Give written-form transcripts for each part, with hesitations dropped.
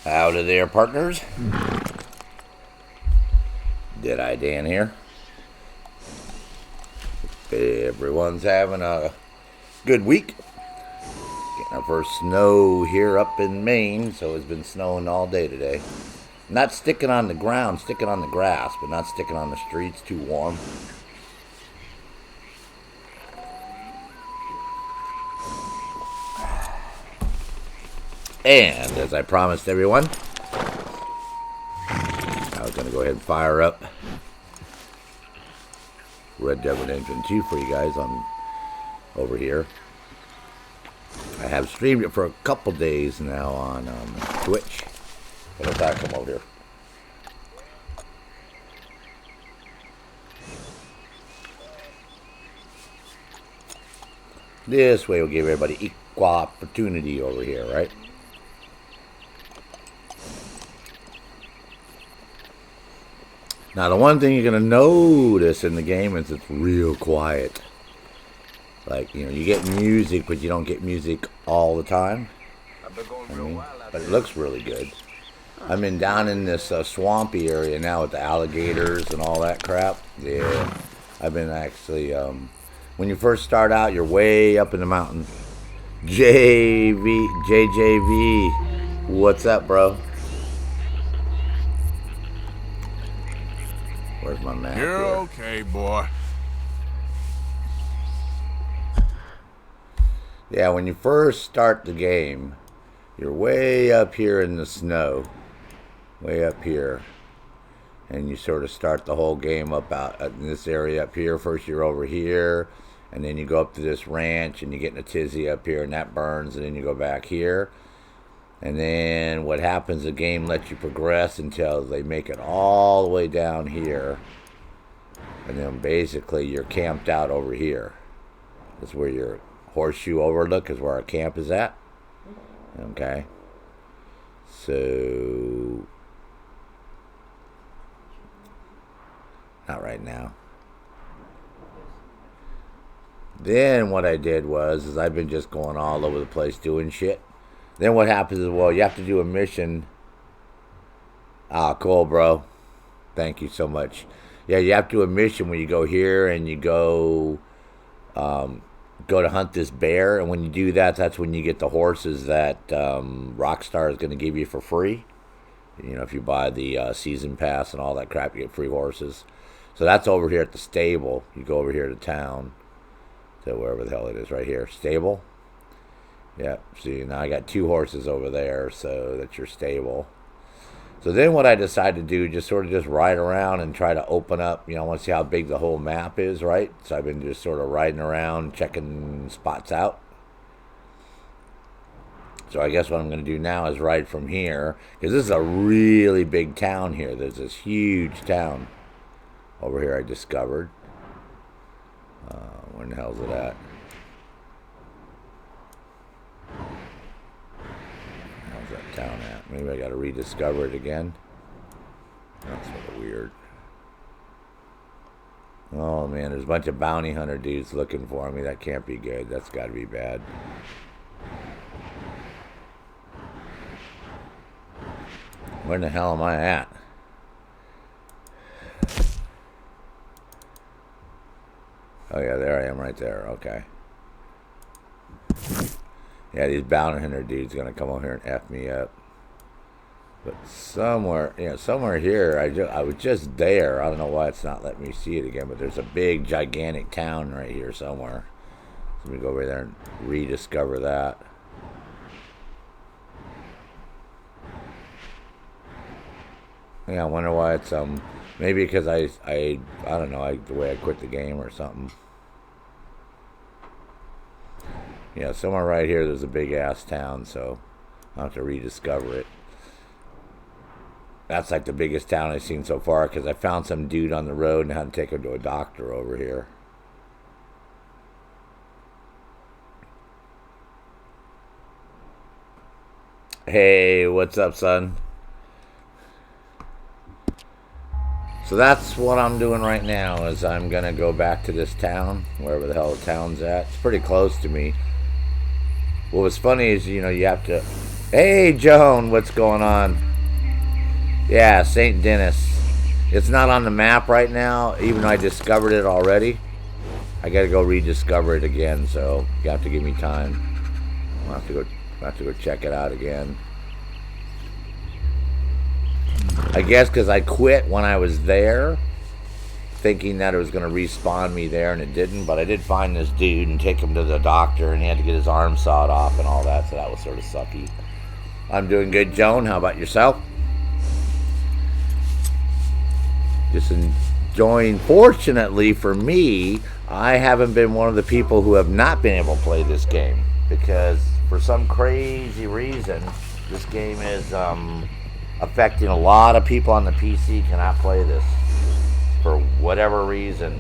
Howdy there, partners. Deadeye Dan here. Everyone's having a good week. Getting our first snow here up in Maine, so it's been snowing all day today. Not sticking on the ground, sticking on the grass, but not sticking on the streets, too warm. And as I promised everyone, I was going to go ahead and fire up Red Dead Redemption 2 for you guys on over here. I have streamed it for a couple days now on Twitch. Let that come over here. This way will give everybody equal opportunity over here, right? Now, the one thing you're going to notice in the game is it's real quiet. Like, you know, you get music, but you don't get music all the time. But it looks really good. I'm down in this swampy area now with the alligators and all that crap. Yeah, I've been actually, when you first start out, you're way up in the mountain. JJV, what's up, bro? Where's my map? You're here? okay, boy. Yeah, when you first start the game, you're way up here in the snow. Way up here. And you sort of start the whole game up out in this area up here. First you're over here, and then you go up to this ranch, and you get in a tizzy up here, and that burns, and then you go back here. And then what happens, the game lets you progress until they make it all the way down here. And then basically you're camped out over here. That's where your horseshoe overlook is where our camp is at. Okay. So, not right now. Then what I did was I've been just going all over the place doing shit. Then what happens is, well, you have to do a mission. Ah, cool, bro. Thank you so much. Yeah, you have to do a mission where you go here and you go to hunt this bear. And when you do that, that's when you get the horses that Rockstar is going to give you for free. You know, if you buy the season pass and all that crap, you get free horses. So that's over here at the stable. You go over here to town. To wherever the hell it is, right here. Stable. Yeah, see, now I got 2 horses over there, so that's your stable. So then what I decided to do, just ride around and try to open up, you know, I want to see how big the whole map is, right? So I've been just sort of riding around, checking spots out. So I guess what I'm going to do now is ride from here, because this is a really big town here. There's this huge town over here I discovered. Where the hell's it at? How's that town at? Maybe I got to rediscover it again. That's sort of weird. Oh man, there's a bunch of bounty hunter dudes looking for me. That can't be good. That's got to be bad. Where the hell am I at? Oh yeah, there I am right there. Okay. Yeah, these bounty hunter dudes gonna come over here and F me up. But somewhere, you know, somewhere here, I was just there. I don't know why it's not letting me see it again, but there's a big, gigantic town right here somewhere. So let me go over there and rediscover that. Yeah, I wonder why it's maybe because I don't know, the way I quit the game or something. Yeah, somewhere right here there's a big ass town, so I'll have to rediscover it. That's like the biggest town I've seen so far, because I found some dude on the road and had to take him to a doctor over here. Hey, what's up, son? So that's what I'm doing right now, is I'm going to go back to this town, wherever the hell the town's at. It's pretty close to me. What was funny is, you know, you have to Hey, Joan, what's going on? Yeah, St. Denis. It's not on the map right now, even though I discovered it already. I gotta go rediscover it again, so you have to give me time. I'll have to go check it out again. I guess because I quit when I was there, thinking that it was going to respawn me there, and it didn't. But I did find this dude and take him to the doctor, and he had to get his arm sawed off and all that, so that was sort of sucky. I'm doing good, Joan. How about yourself? Just enjoying. Fortunately for me, I haven't been one of the people who have not been able to play this game, because for some crazy reason, this game is affecting a lot of people on the PC. Cannot play this for whatever reason.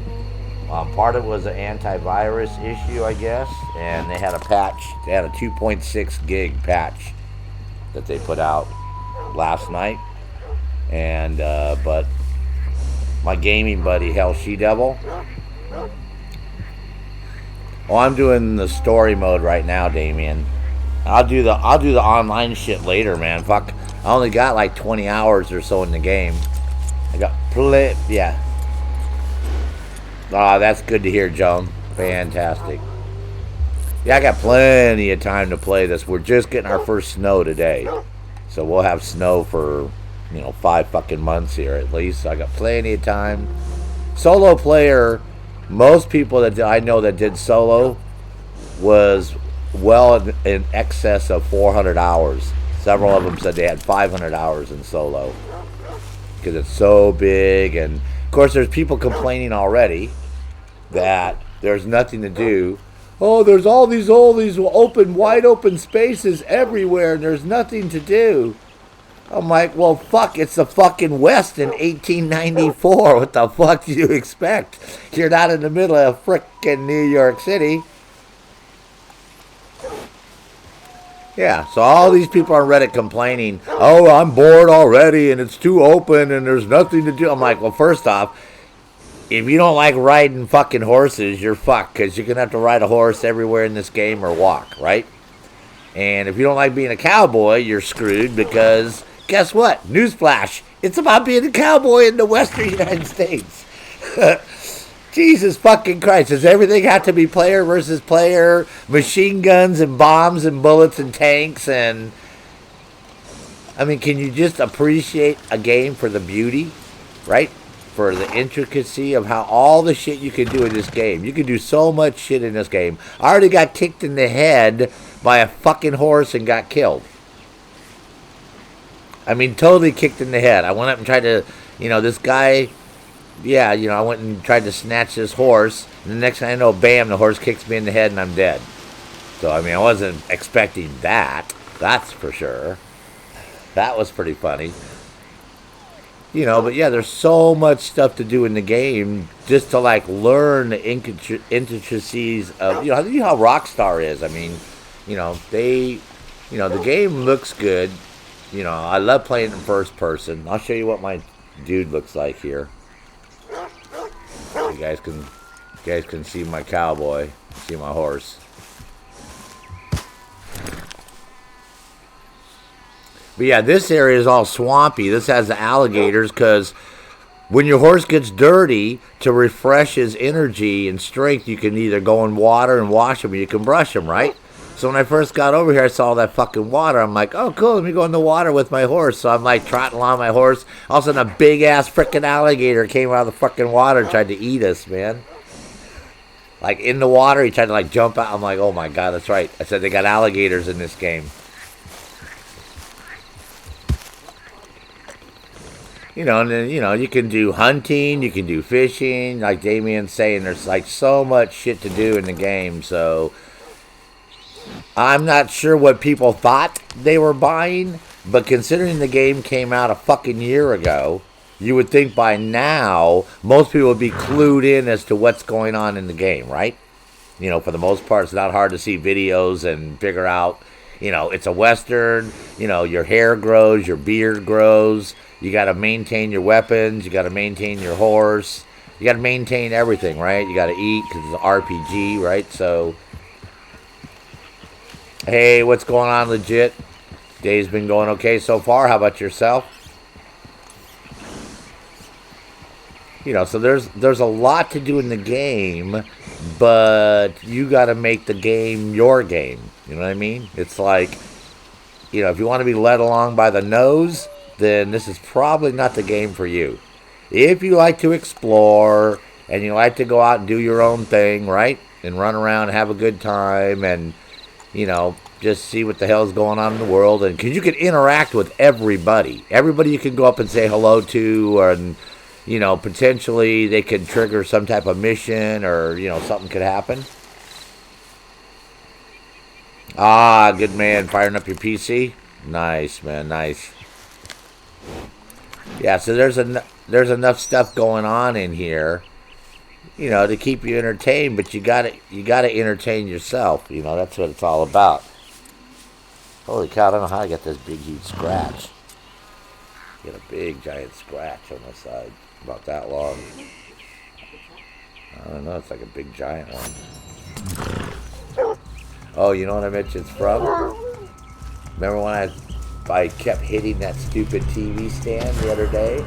Part of it was an antivirus issue, I guess, and they had a patch. They had a 2.6 gig patch that they put out last night, and but my gaming buddy Hell She Devil. Oh, I'm doing the story mode right now, Damien. I'll do the online shit later, man. Fuck, I only got like 20 hours or so in the game. I got yeah. Ah, that's good to hear, Joan. Fantastic. Yeah, I got plenty of time to play this. We're just getting our first snow today, so we'll have snow for 5 fucking months here at least. So I got plenty of time. Solo player. Most people that I know that did solo was well in excess of 400 hours. Several of them said they had 500 hours in solo because it's so big. And of course, there's people complaining already that there's nothing to do. Oh, there's all these open, wide open spaces everywhere, and there's nothing to do. I'm like, well, fuck, it's the fucking West in 1894. What the fuck do you expect? You're not in the middle of frickin' New York City. Yeah, so all these people on Reddit complaining, oh, I'm bored already, and it's too open, and there's nothing to do. I'm like, well, first off, if you don't like riding fucking horses, you're fucked, because you're going to have to ride a horse everywhere in this game or walk, right? And if you don't like being a cowboy, you're screwed, because guess what? Newsflash. It's about being a cowboy in the western United States. Jesus fucking Christ. Does everything have to be player versus player? Machine guns and bombs and bullets and tanks and... I mean, can you just appreciate a game for the beauty, right? For the intricacy of how all the shit you can do in this game. You can do so much shit in this game. I already got kicked in the head by a fucking horse and got killed. I mean, totally kicked in the head. I went up and tried to, this guy, yeah, I went and tried to snatch this horse. And the next thing I know, bam, the horse kicks me in the head and I'm dead. So, I mean, I wasn't expecting that. That's for sure. That was pretty funny. But yeah, there's so much stuff to do in the game just to, learn the intricacies of, you know how Rockstar is. I mean, the game looks good. I love playing in first person. I'll show you what my dude looks like here. You guys can see my cowboy, see my horse. But yeah, this area is all swampy. This has the alligators because when your horse gets dirty, to refresh his energy and strength, you can either go in water and wash him or you can brush him, right? So when I first got over here, I saw that fucking water. I'm like, oh, cool, let me go in the water with my horse. So I'm trotting along my horse. All of a sudden, a big-ass freaking alligator came out of the fucking water and tried to eat us, man. In the water, he tried to, jump out. I'm like, oh, my God, that's right. I said they got alligators in this game. And then, you can do hunting, you can do fishing. Like Damien's saying, there's, so much shit to do in the game, so... I'm not sure what people thought they were buying, but considering the game came out a fucking year ago, you would think by now most people would be clued in as to what's going on in the game, right? For the most part, it's not hard to see videos and figure out, it's a Western, your hair grows, your beard grows, you got to maintain your weapons, you got to maintain your horse, you got to maintain everything, right? You got to eat because it's an RPG, right? So... Hey, what's going on, legit? Day's been going okay so far. How about yourself? You know, so there's a lot to do in the game, but you got to make the game your game. You know what I mean? It's like, you know, if you want to be led along by the nose, then this is probably not the game for you. If you like to explore and you like to go out and do your own thing, right? And run around and have a good time and, you know, just see what the hell's going on in the world. And because you can interact with everybody. Everybody you can go up and say hello to, and, you know, potentially they could trigger some type of mission, or, you know, something could happen. Ah, good man. Firing up your PC. Nice, man. Nice. Yeah, so there's enough stuff going on in here, you know, to keep you entertained. But you gotta entertain yourself. You know, that's what it's all about. Holy cow! I don't know how I got this big, huge scratch. Get a big, giant scratch on the side, about that long. I don't know. It's like a big, giant one. Oh, you know what I mentioned it's from? Remember when I kept hitting that stupid TV stand the other day?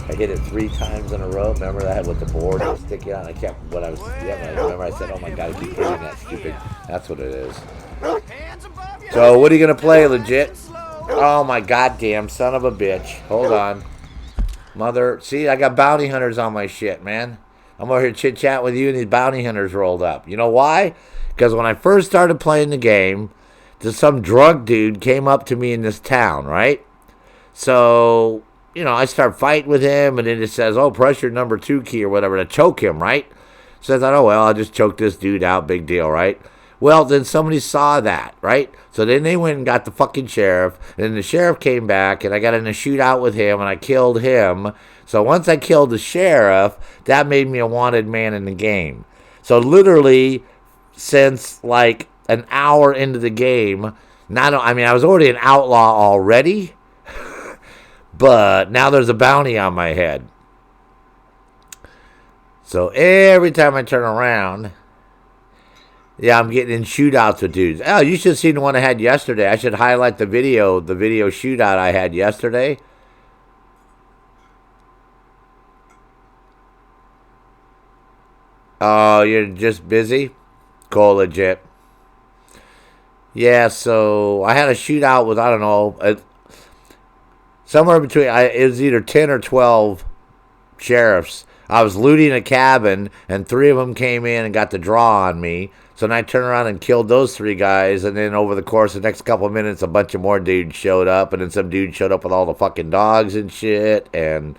I hit it 3 times in a row. Remember that with the board sticking out? I kept when I was remember I said, "Oh my god, I keep hitting that stupid." That's what it is. So what are you gonna play, legit? Oh my goddamn son of a bitch! Hold on, mother. See, I got bounty hunters on my shit, man. I'm over here chit chat with you, and these bounty hunters rolled up. You know why? Because when I first started playing the game, some drug dude came up to me in this town, right? So, you know, I start fighting with him, and then it says, oh, press your number 2 key or whatever to choke him, right? So I thought, oh, well, I'll just choke this dude out, big deal, right? Well, then somebody saw that, right? So then they went and got the fucking sheriff, and then the sheriff came back, and I got in a shootout with him, and I killed him. So once I killed the sheriff, that made me a wanted man in the game. So literally, since like an hour into the game, I was already an outlaw already, but now there's a bounty on my head. So every time I turn around, yeah, I'm getting in shootouts with dudes. Oh, you should have seen the one I had yesterday. I should highlight the video shootout I had yesterday. Oh, you're just busy? Cool, legit. Yeah, so I had a shootout with, I don't know, somewhere between, it was either 10 or 12 sheriffs. I was looting a cabin, and 3 of them came in and got the draw on me. So then I turned around and killed those 3 guys, and then over the course of the next couple of minutes, a bunch of more dudes showed up, and then some dude showed up with all the fucking dogs and shit, and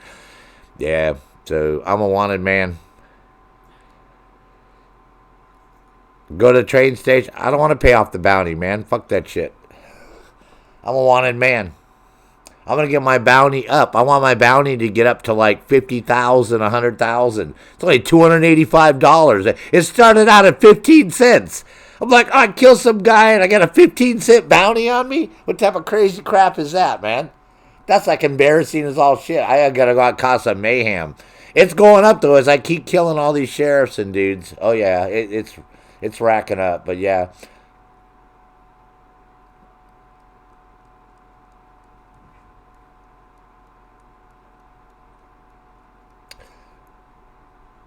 yeah, so I'm a wanted man. Go to the train station. I don't want to pay off the bounty, man. Fuck that shit. I'm a wanted man. I'm going to get my bounty up. I want my bounty to get up to like 50,000, 100,000. It's only $285. It started out at 15 cents. I'm like, oh, I killed some guy and I got a 15-cent bounty on me? What type of crazy crap is that, man? That's like embarrassing as all shit. I got to go out cause some mayhem. It's going up, though, as I keep killing all these sheriffs and dudes. Oh, yeah, it's racking up, but yeah.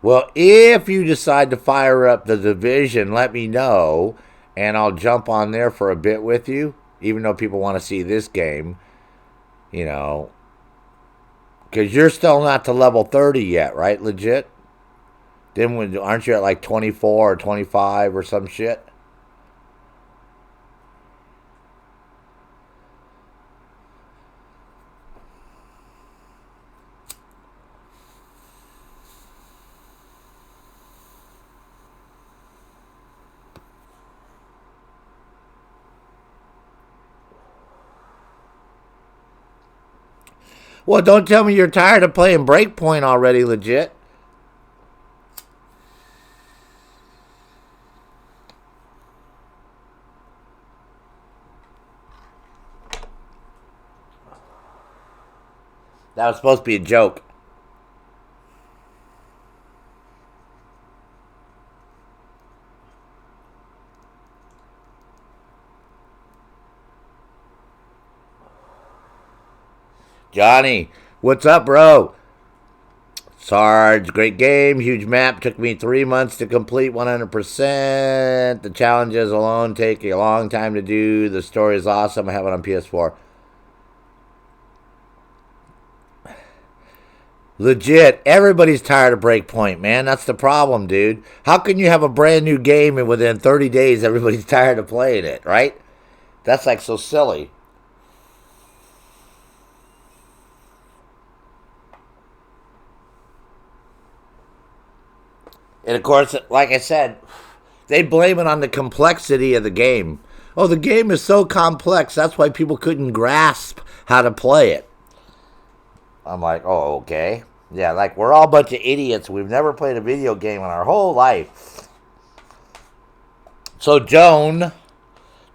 Well, if you decide to fire up the division, let me know, and I'll jump on there for a bit with you, even though people want to see this game, you know, because you're still not to level 30 yet, right, legit? Then aren't you at like 24 or 25 or some shit? Well, don't tell me you're tired of playing Breakpoint already, legit. That was supposed to be a joke. Johnny, what's up, bro? Sarge, great game, huge map. Took me 3 months to complete 100%. The challenges alone take a long time to do. The story is awesome. I have it on PS4. Legit, everybody's tired of Breakpoint, man. That's the problem, dude. How can you have a brand new game and within 30 days everybody's tired of playing it, right? That's like so silly. And of course, like I said, they blame it on the complexity of the game. Oh, the game is so complex, that's why people couldn't grasp how to play it. I'm like, oh, okay. Yeah, like we're all a bunch of idiots. We've never played a video game in our whole life. So, Joan,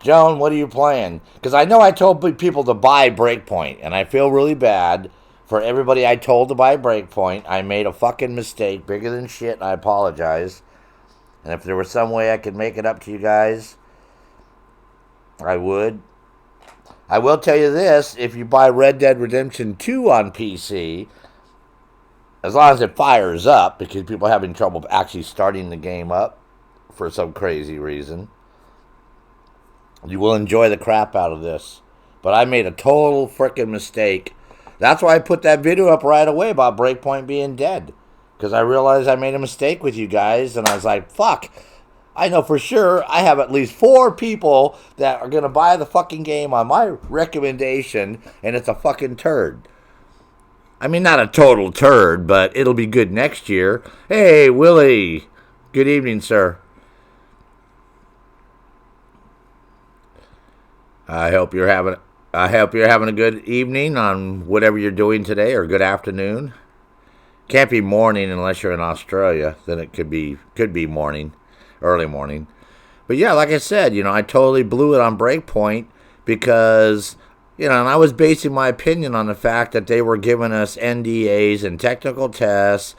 what are you playing? Because I know I told people to buy Breakpoint, and I feel really bad for everybody I told to buy Breakpoint. I made a fucking mistake, bigger than shit, and I apologize. And if there was some way I could make it up to you guys, I would. I will tell you this, if you buy Red Dead Redemption 2 on PC, as long as it fires up, because people are having trouble actually starting the game up for some crazy reason, you will enjoy the crap out of this. But I made a total freaking mistake. That's why I put that video up right away about Breakpoint being dead. Because I realized I made a mistake with you guys, and I was like, fuck. I know for sure I have at least 4 people that are going to buy the fucking game on my recommendation, and it's a fucking turd. I mean, not a total turd, but it'll be good next year. Hey, Willie. Good evening, sir. I hope you're having a good evening on whatever you're doing today, or good afternoon. Can't be morning unless you're in Australia. Then it could be morning, early morning. But yeah, like I said, I totally blew it on Breakpoint because, and I was basing my opinion on the fact that they were giving us NDAs and technical tests,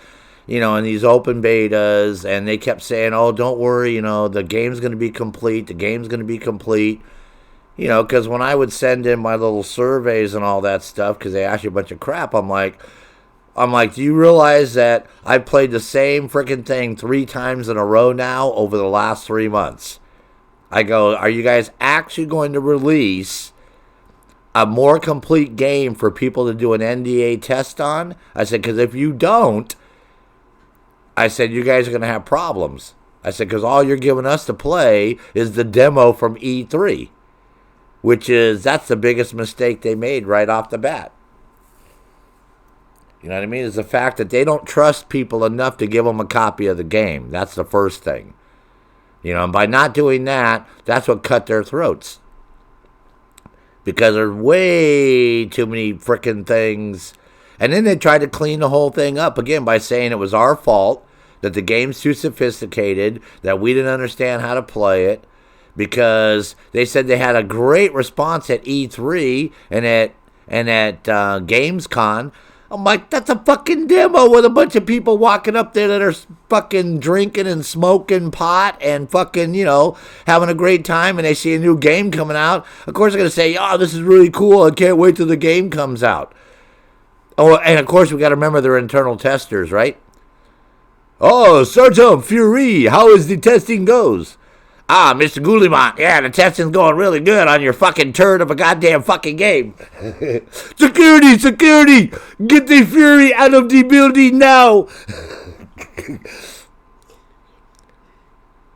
and these open betas, and they kept saying, oh, don't worry, the game's going to be complete, because when I would send in my little surveys and all that stuff, because they asked you a bunch of crap, I'm like, do you realize that I played the same freaking thing 3 times in a row now over the last 3 months? I go, are you guys actually going to release a more complete game for people to do an NDA test on? I said, because if you don't, I said, you guys are going to have problems. I said, because all you're giving us to play is the demo from E3. That's the biggest mistake they made right off the bat. You know what I mean? Is the fact that they don't trust people enough to give them a copy of the game. That's the first thing. And by not doing that, that's what cut their throats. Because there's way too many frickin' things. And then they tried to clean the whole thing up again by saying it was our fault, that the game's too sophisticated, that we didn't understand how to play it. Because they said they had a great response at E3 and at Gamescom. I'm like, that's a fucking demo with a bunch of people walking up there that are fucking drinking and smoking pot and fucking, having a great time, and they see a new game coming out. Of course they're going to say, oh, this is really cool. I can't wait till the game comes out. Oh, and of course we got to remember they're internal testers, right? Oh, Sergeant Fury, how is the testing goes? Ah, Mr. Goulimont, yeah, the testing's going really good on your fucking turd of a goddamn fucking game. Security, get the Fury out of the building now.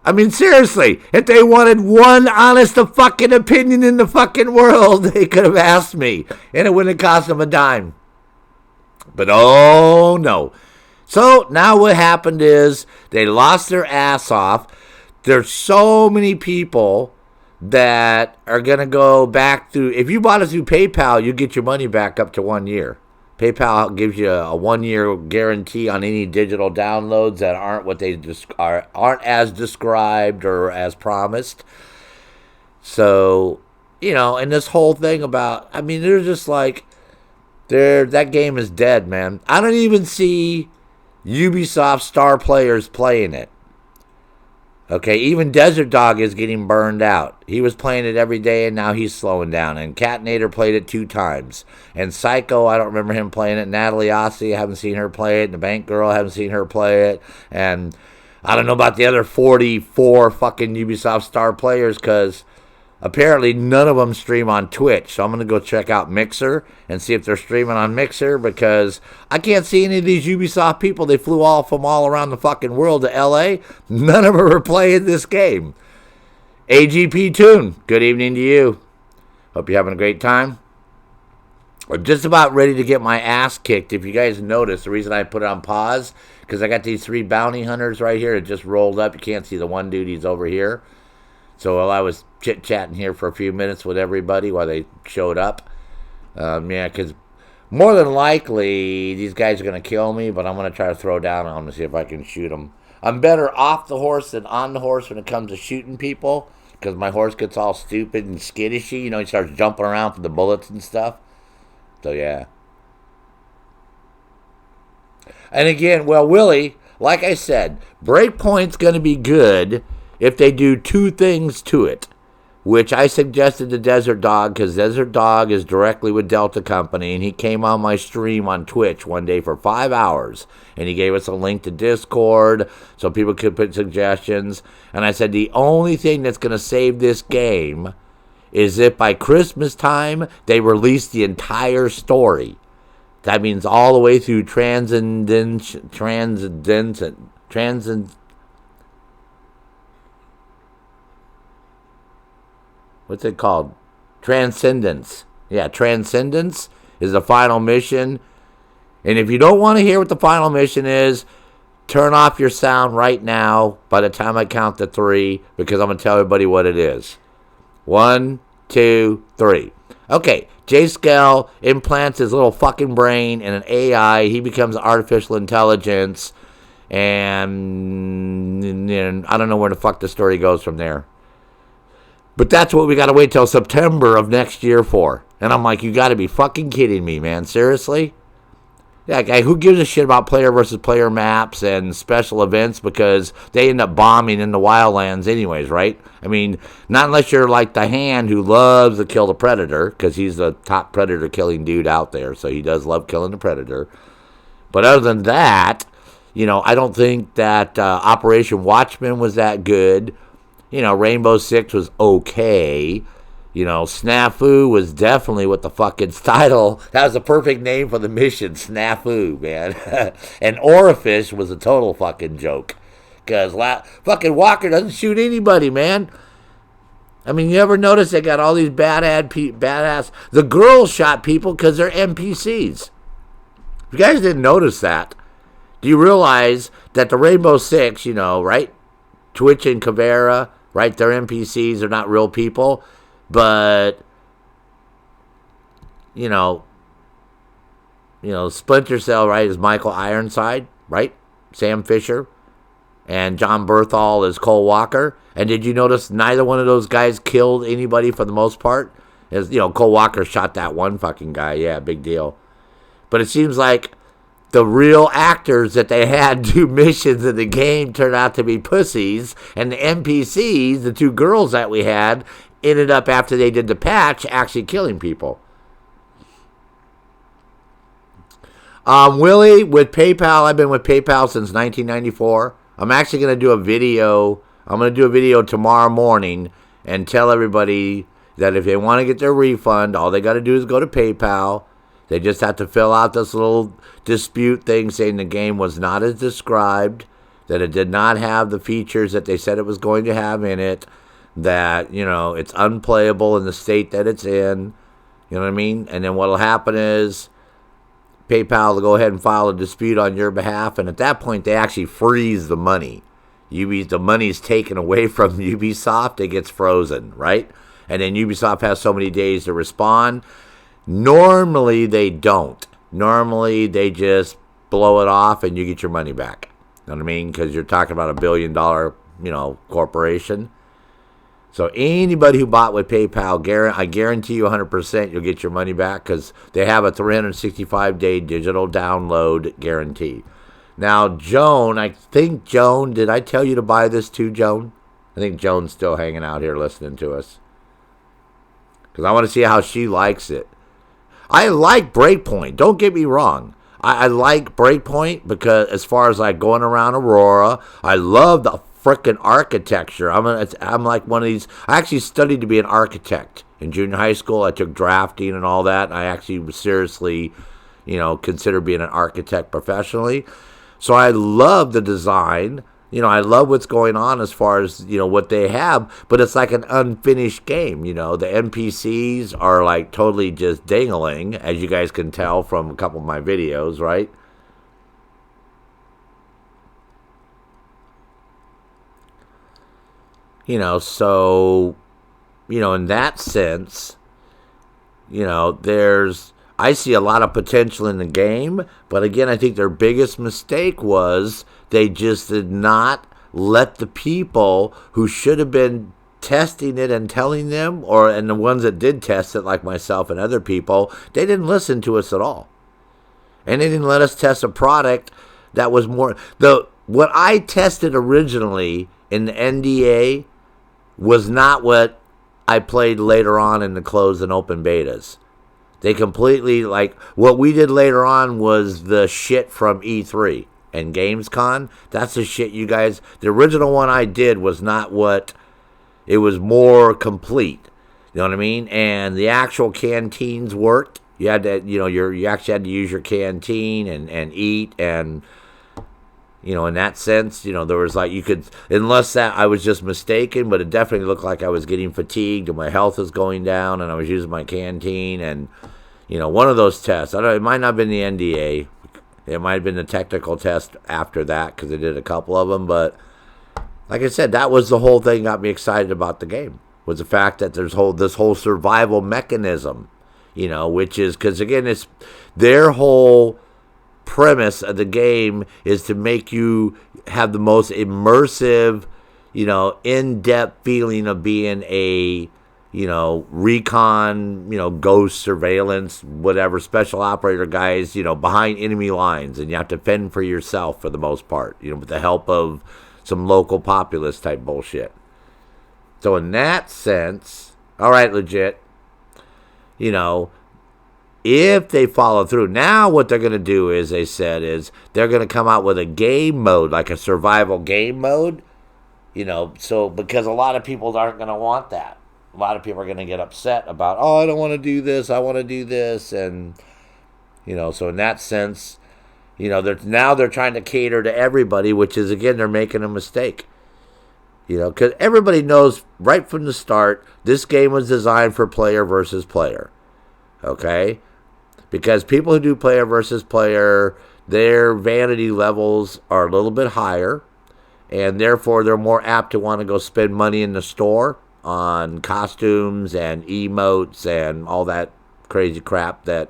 I mean, seriously, if they wanted one honest fucking opinion in the fucking world, they could have asked me, and it wouldn't have cost them a dime. But oh no. So now what happened is they lost their ass off. There's so many people that are going to go back through. If you bought it through PayPal, you get your money back up to 1 year. PayPal gives you a 1-year guarantee on any digital downloads that aren't what they aren't as described or as promised. So, and this whole thing about, they're just like, that game is dead, man. I don't even see Ubisoft star players playing it. Okay, even Desert Dog is getting burned out. He was playing it every day, and now he's slowing down. And Catnator played it 2 times. And Psycho, I don't remember him playing it. Natalie Ossie, I haven't seen her play it. And the Bank Girl, I haven't seen her play it. And I don't know about the other 44 fucking Ubisoft star players, because apparently none of them stream on Twitch. So I'm going to go check out Mixer and see if they're streaming on Mixer, because I can't see any of these Ubisoft people. They flew all from all around the fucking world to LA. None of them are playing this game. AGP Toon, good evening to you. Hope you're having a great time. I'm just about ready to get my ass kicked. If you guys notice, the reason I put it on pause, because I got these 3 bounty hunters right here. It just rolled up. You can't see the one dude. He's over here. So while I was chit-chatting here for a few minutes with everybody while they showed up, because more than likely these guys are going to kill me, but I'm going to try to throw down on them to see if I can shoot them. I'm better off the horse than on the horse when it comes to shooting people, because my horse gets all stupid and skittishy. You know, he starts jumping around for the bullets and stuff. So, yeah. And again, well, Willie, like I said, Breakpoint's going to be good if they do 2 things to it, which I suggested to Desert Dog, because Desert Dog is directly with Delta Company, and he came on my stream on Twitch one day for 5 hours, and he gave us a link to Discord so people could put suggestions. And I said the only thing that's going to save this game is if by Christmas time they release the entire story. That means all the way through what's it called? Transcendence. Yeah, Transcendence is the final mission. And if you don't want to hear what the final mission is, turn off your sound right now by the time I count to 3, because I'm going to tell everybody what it is. 1, 2, 3. Okay, Jay Skell implants his little fucking brain in an AI. He becomes artificial intelligence. And I don't know where the fuck the story goes from there. But that's what we got to wait till September of next year for. And I'm like, you got to be fucking kidding me, man. Seriously? Yeah, guy, who gives a shit about player versus player maps and special events, because they end up bombing in the wildlands anyways, right? I mean, not unless you're like the Hand, who loves to kill the Predator, because he's the top Predator killing dude out there. So he does love killing the Predator. But other than that, you know, I don't think that Operation Watchmen was that good. You know, Rainbow Six was okay. You know, Snafu was definitely what the fucking title. That was the perfect name for the mission, Snafu, man. And Orifice was a total fucking joke. Because fucking Walker doesn't shoot anybody, man. I mean, you ever notice they got all these badass... The girls shot people because they're NPCs. If you guys didn't notice that, do you realize that the Rainbow Six, you know, right? Twitch and Caveira, right? They're NPCs. They're not real people. But, you know, Splinter Cell, right, is Michael Ironside, right? Sam Fisher. And John Berthal is Cole Walker. And did you notice neither one of those guys killed anybody for the most part? As, you know, Cole Walker shot that one fucking guy. Yeah, big deal. But it seems like the real actors that they had do missions in the game turned out to be pussies. And the NPCs, the 2 girls that we had, ended up, after they did the patch, actually killing people. Willie, with PayPal, I've been with PayPal since 1994. I'm actually going to do a video. I'm going to do a video tomorrow morning and tell everybody that if they want to get their refund, all they got to do is go to PayPal. They just have to fill out this little dispute thing saying the game was not as described, that it did not have the features that they said it was going to have in it, that, you know, it's unplayable in the state that it's in. You know what I mean? And then what'll happen is PayPal will go ahead and file a dispute on your behalf, and at that point they actually freeze the money. The money's taken away from Ubisoft. It gets frozen, right? And then Ubisoft has so many days to respond. Normally they don't. Normally they just blow it off and you get your money back. You know what I mean? Because you're talking about $1 billion, you know, corporation. So anybody who bought with PayPal, I guarantee you 100% you'll get your money back, because they have a 365-day digital download guarantee. Now, Joan, did I tell you to buy this too, Joan? I think Joan's still hanging out here listening to us. Because I want to see how she likes it. I like Breakpoint. Don't get me wrong. I like Breakpoint because as far as like going around Aurora, I love the frickin' architecture. I'm like one of these. I actually studied to be an architect in junior high school. I took drafting and all that. And I actually seriously, consider being an architect professionally. So I love the design. I love what's going on as far as, what they have, but it's like an unfinished game. The NPCs are like totally just dangling, as you guys can tell from a couple of my videos, right? So, in that sense, I see a lot of potential in the game, but again, I think their biggest mistake was they just did not let the people who should have been testing it and telling them, and the ones that did test it, like myself and other people, they didn't listen to us at all. And they didn't let us test a product that was more... What I tested originally in the NDA was not what I played later on in the closed and open betas. They completely, what we did later on was the shit from E3 and Gamescom. That's the shit you guys... The original one I did was not what... It was more complete. You know what I mean? And the actual canteens worked. You had to, you actually had to use your canteen and eat and... in that sense, there was you could, unless that I was just mistaken, but it definitely looked like I was getting fatigued and my health was going down and I was using my canteen and, one of those tests, it might not have been the NDA. It might have been the technical test after that because they did a couple of them. But like I said, that was the whole thing that got me excited about the game, was the fact that there's this whole survival mechanism, which is, because again, it's their whole premise of the game is to make you have the most immersive, in-depth feeling of being a, recon, ghost surveillance, whatever, special operator guys, behind enemy lines, and you have to fend for yourself for the most part, with the help of some local populace type bullshit. So in that sense, all right, legit, if they follow through. Now what they're going to do is, they said, is they're going to come out with a game mode, like a survival game mode, so because a lot of people aren't going to want that. A lot of people are going to get upset about, I don't want to do this, I want to do this, and, so in that sense, they're trying to cater to everybody, which is, again, they're making a mistake. Because everybody knows right from the start, this game was designed for player versus player. Okay? Because people who do player versus player, their vanity levels are a little bit higher, and therefore they're more apt to want to go spend money in the store on costumes and emotes and all that crazy crap that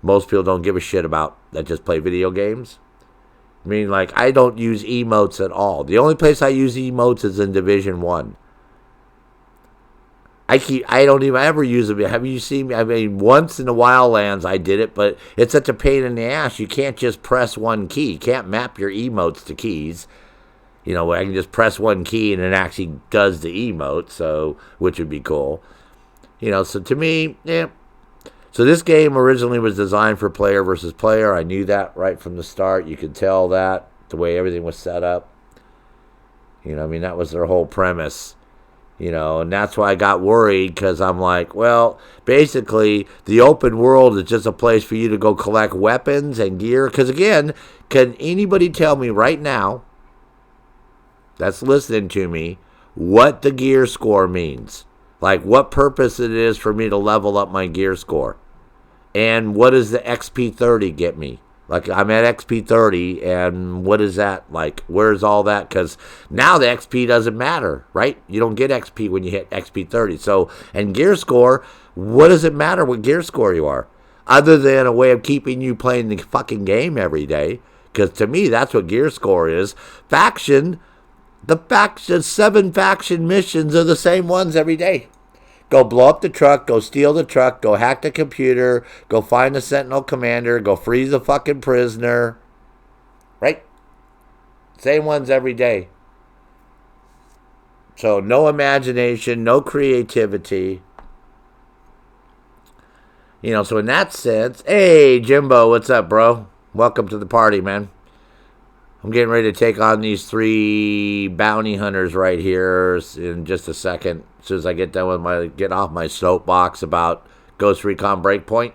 most people don't give a shit about that just play video games. I mean, I don't use emotes at all. The only place I use emotes is in Division 1. I don't even ever use them. Have you seen me? I mean, once in the Wildlands I did it, but it's such a pain in the ass. You can't just press one key. You can't map your emotes to keys. I can just press one key and it actually does the emote, so, which would be cool. So to me, yeah. So this game originally was designed for player versus player. I knew that right from the start. You could tell that, the way everything was set up. That was their whole premise. And that's why I got worried, because I'm like, well, basically, the open world is just a place for you to go collect weapons and gear. Because, again, can anybody tell me right now, that's listening to me, what the gear score means? What purpose it is for me to level up my gear score? And what does the XP 30 get me? I'm at XP 30, and what is that like? Where's all that? Because now the XP doesn't matter, right? You don't get XP when you hit XP 30. So, and gear score, what does it matter what gear score you are? Other than a way of keeping you playing the fucking game every day. Because to me, that's what gear score is. Faction, the 7 faction missions are the same ones every day. Go blow up the truck, go steal the truck, go hack the computer, go find the Sentinel commander, go freeze the fucking prisoner. Right? Same ones every day. So no imagination, no creativity. You know, so in that sense, hey, Jimbo, what's up, bro? Welcome to the party, man. I'm getting ready to take on these 3 bounty hunters right here in just a second. As soon as I get done with get off my soapbox about Ghost Recon Breakpoint.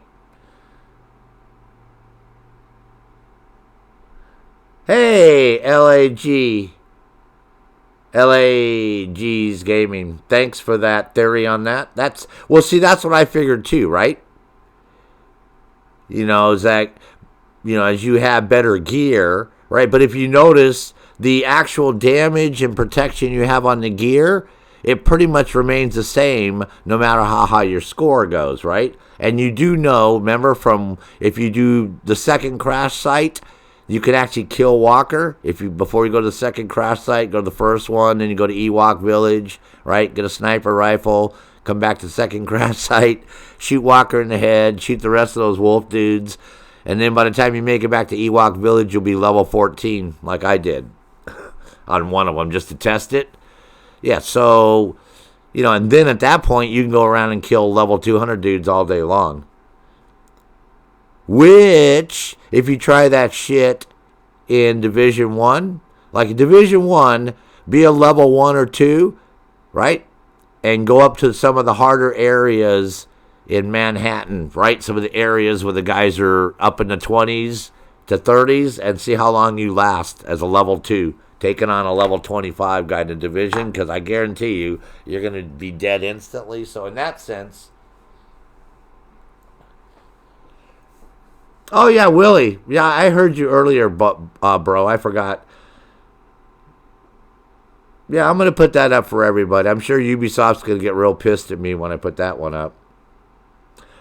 Hey, LAG's Gaming. Thanks for that theory on that. That's what I figured too, right? You know, is that, you know, as you have better gear, right? But if you notice the actual damage and protection you have on the gear, it pretty much remains the same no matter how high your score goes, right? And you do know, remember, from if you do the second crash site, you can actually kill Walker. Before you go to the second crash site, go to the first one, then you go to Ewok Village, right? Get a sniper rifle, come back to the second crash site, shoot Walker in the head, shoot the rest of those wolf dudes, and then by the time you make it back to Ewok Village, you'll be level 14, like I did on one of them, just to test it. Yeah, so, you know, and then at that point, you can go around and kill level 200 dudes all day long. Which, if you try that shit in Division 1, like in Division 1, be a level 1 or 2, right? And go up to some of the harder areas in Manhattan, right? Some of the areas where the guys are up in the 20s to 30s, and see how long you last as a level 2, taking on a level 25 guy in the division, because I guarantee you, you're going to be dead instantly. So in that sense... Oh, yeah, Willie. Yeah, I heard you earlier, bro. I forgot. Yeah, I'm going to put that up for everybody. I'm sure Ubisoft's going to get real pissed at me when I put that one up.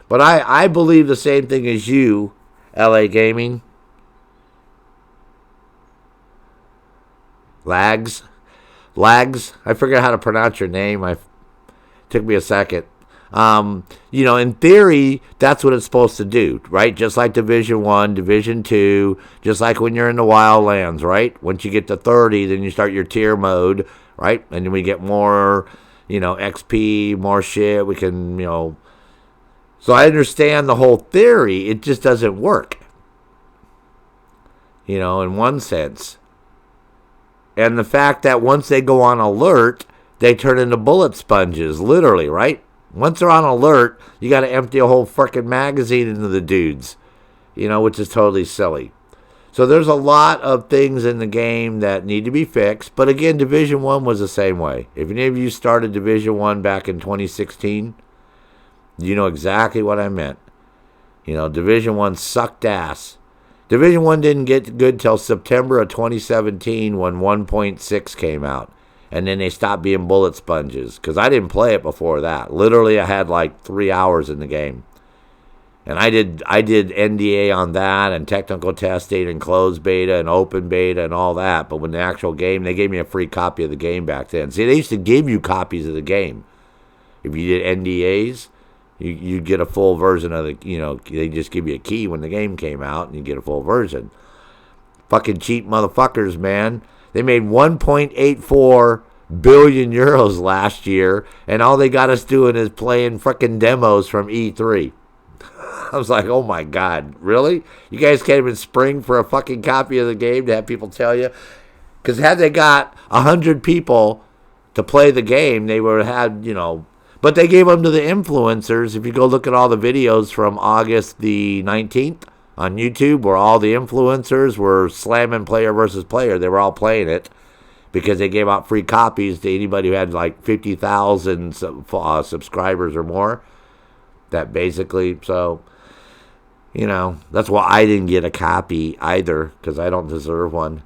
But I believe the same thing as you, LA Gaming. Lags. I forget how to pronounce your name. Took me a second. You know, in theory, that's what it's supposed to do, right? Just like Division 1, Division 2, just like when you're in the Wildlands, right? Once you get to 30, then you start your tier mode, right? And then we get more, you know, XP, more shit. We can, you know... So I understand the whole theory. It just doesn't work, you know, in one sense. And the fact that once they go on alert, they turn into bullet sponges, literally, right? Once they're on alert, you got to empty a whole freaking magazine into the dudes, you know, which is totally silly. So there's a lot of things in the game that need to be fixed. But again, Division 1 was the same way. If any of you started Division 1 back in 2016, you know exactly what I meant. You know, Division 1 sucked ass. Division 1 didn't get good till September of 2017 when 1.6 came out. And then they stopped being bullet sponges. Because I didn't play it before that. Literally, I had like 3 hours in the game. And I did NDA on that and technical testing and closed beta and open beta and all that. But when the actual game, they gave me a free copy of the game back then. See, they used to give you copies of the game. If you did NDAs, you get a full version of the, you know, they just give you a key when the game came out and you get a full version. Fucking cheap motherfuckers, man. They made 1.84 billion euros last year, and all they got us doing is playing frickin' demos from E3. I was like, oh my God, really? You guys can't even spring for a fucking copy of the game to have people tell you? Because had they got 100 people to play the game, they would have had, you know, but they gave them to the influencers. If you go look at all the videos from August the 19th on YouTube, where all the influencers were slamming player versus player, they were all playing it because they gave out free copies to anybody who had like 50,000 subscribers or more. That basically, so, you know, that's why I didn't get a copy either, because I don't deserve one.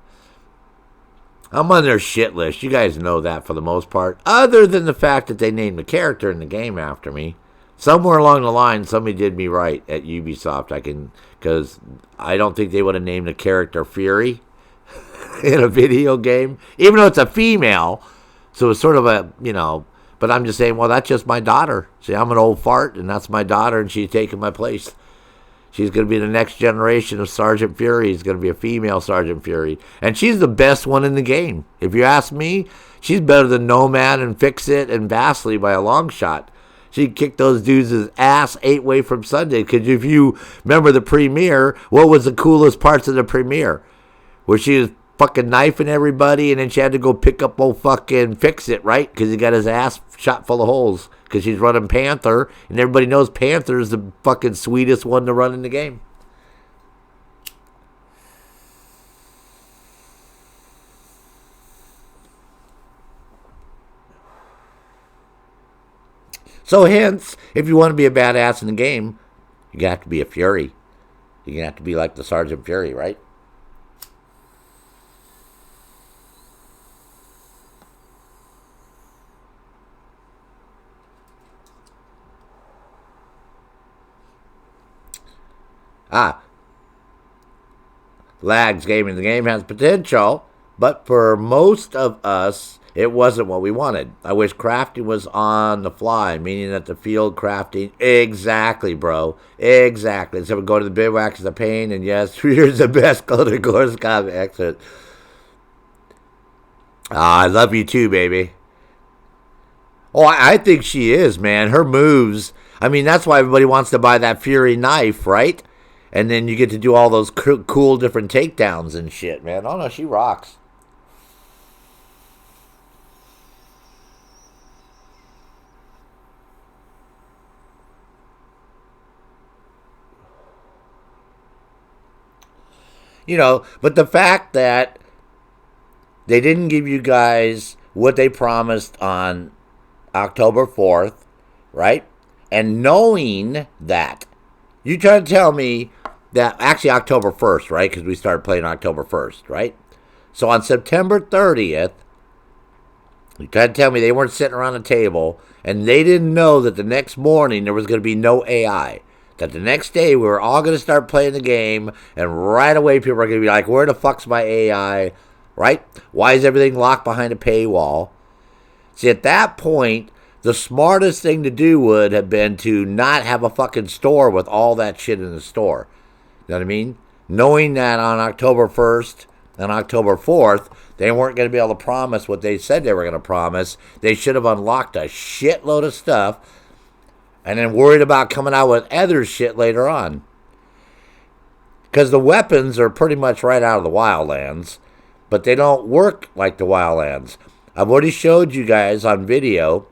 I'm on their shit list. You guys know that for the most part. Other than the fact that they named a character in the game after me. Somewhere along the line, somebody did me right at Ubisoft. Because I don't think they would have named a character Fury in a video game. Even though it's a female. So it's sort of a, you know, but I'm just saying, well, that's just my daughter. See, I'm an old fart, and that's my daughter, and she's taking my place. She's going to be the next generation of Sergeant Fury. She's going to be a female Sergeant Fury. And she's the best one in the game. If you ask me, she's better than Nomad and Fix-It and Vasily by a long shot. She kicked those dudes' ass 8-way from Sunday. Because if you remember the premiere, what was the coolest parts of the premiere? Where she was fucking knifing everybody and then she had to go pick up old fucking Fix-It, right? Because he got his ass shot full of holes. Because she's running Panther, and everybody knows Panther is the fucking sweetest one to run in the game. So hence, if you want to be a badass in the game, you're going to have to be a Fury. You're going to have to be like the Sergeant Fury, right? Lags gaming. The game has potential, but for most of us, it wasn't what we wanted. I wish crafting was on the fly, meaning that the field crafting. Exactly, bro. Exactly. Instead of going to the bivouac is a pain, and yes, here's the best color course comment. Excellent. I love you too, baby. Oh, I think she is, man. Her moves. I mean, that's why everybody wants to buy that Fury knife, right? And then you get to do all those cool different takedowns and shit, man. Oh, no, she rocks. You know, but the fact that they didn't give you guys what they promised on October 4th, right? And knowing that, you try to tell me that, actually October 1st, right? Because we started playing October 1st, right? So on September 30th, you try to tell me they weren't sitting around a table and they didn't know that the next morning there was going to be no AI. That the next day we were all going to start playing the game and right away people are going to be like, where the fuck's my AI, right? Why is everything locked behind a paywall? See, at that point, the smartest thing to do would have been to not have a fucking store with all that shit in the store. You know what I mean? Knowing that on October 1st and October 4th, they weren't going to be able to promise what they said they were going to promise. They should have unlocked a shitload of stuff and then worried about coming out with other shit later on. Because the weapons are pretty much right out of the Wildlands, but they don't work like the Wildlands. I've already showed you guys on video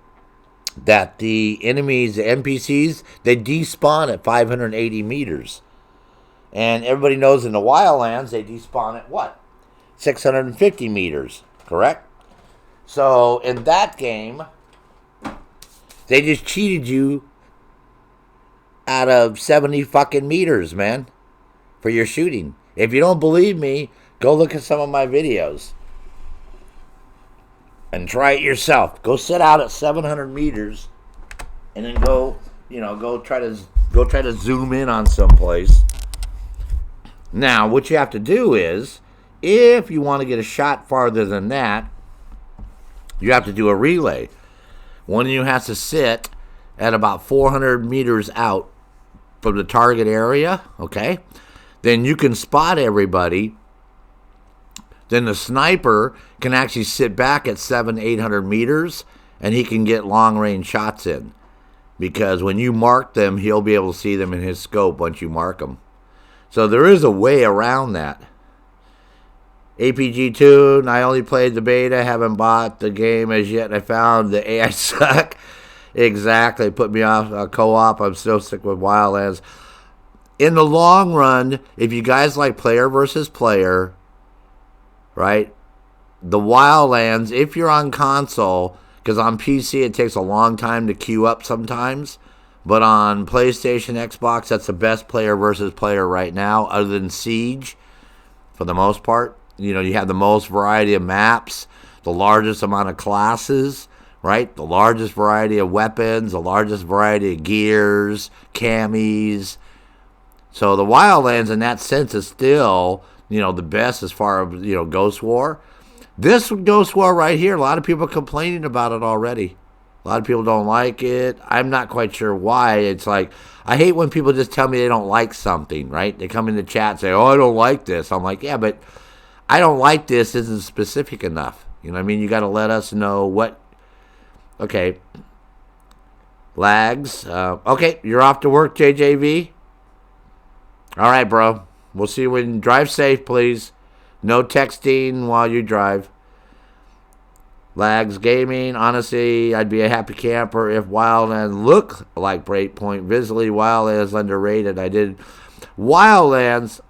that the enemies, the NPCs, they despawn at 580 meters. And everybody knows in the Wildlands, they despawn at what? 650 meters, correct? So in that game, they just cheated you out of 70 fucking meters, man, for your shooting. If you don't believe me, go look at some of my videos and try it yourself. Go sit out at 700 meters and then go try to zoom in on someplace. Now, what you have to do is, if you want to get a shot farther than that, you have to do a relay. One of you has to sit at about 400 meters out from the target area, okay? Then you can spot everybody. Then the sniper can actually sit back at 700-800 meters, and he can get long-range shots in. Because when you mark them, he'll be able to see them in his scope once you mark them. So there is a way around that. APG2, I only played the beta, haven't bought the game as yet, and I found the AI suck. Exactly, put me off co-op. I'm still sick with Wildlands. In the long run, if you guys like player versus player, right, the Wildlands, if you're on console, because on PC it takes a long time to queue up sometimes, but on PlayStation, Xbox, that's the best player versus player right now, other than Siege, for the most part. You know, you have the most variety of maps, the largest amount of classes, right? The largest variety of weapons, the largest variety of gears, camis. So the Wildlands, in that sense, is still, the best as far as, Ghost War. This Ghost War right here, a lot of people are complaining about it already. A lot of people don't like it. I'm not quite sure why. It's like, I hate when people just tell me they don't like something, right? They come in the chat and say, oh, I don't like this. I'm like, yeah, but I don't like this isn't specific enough. You know what I mean? You got to let us know what. Okay. Lags. Okay, you're off to work, JJV. All right, bro. We'll see you when. Drive safe, please. No texting while you drive. Lags Gaming. Honestly, I'd be a happy camper if Wildlands looked like Breakpoint. Visually, Wildlands underrated. I did Wildlands.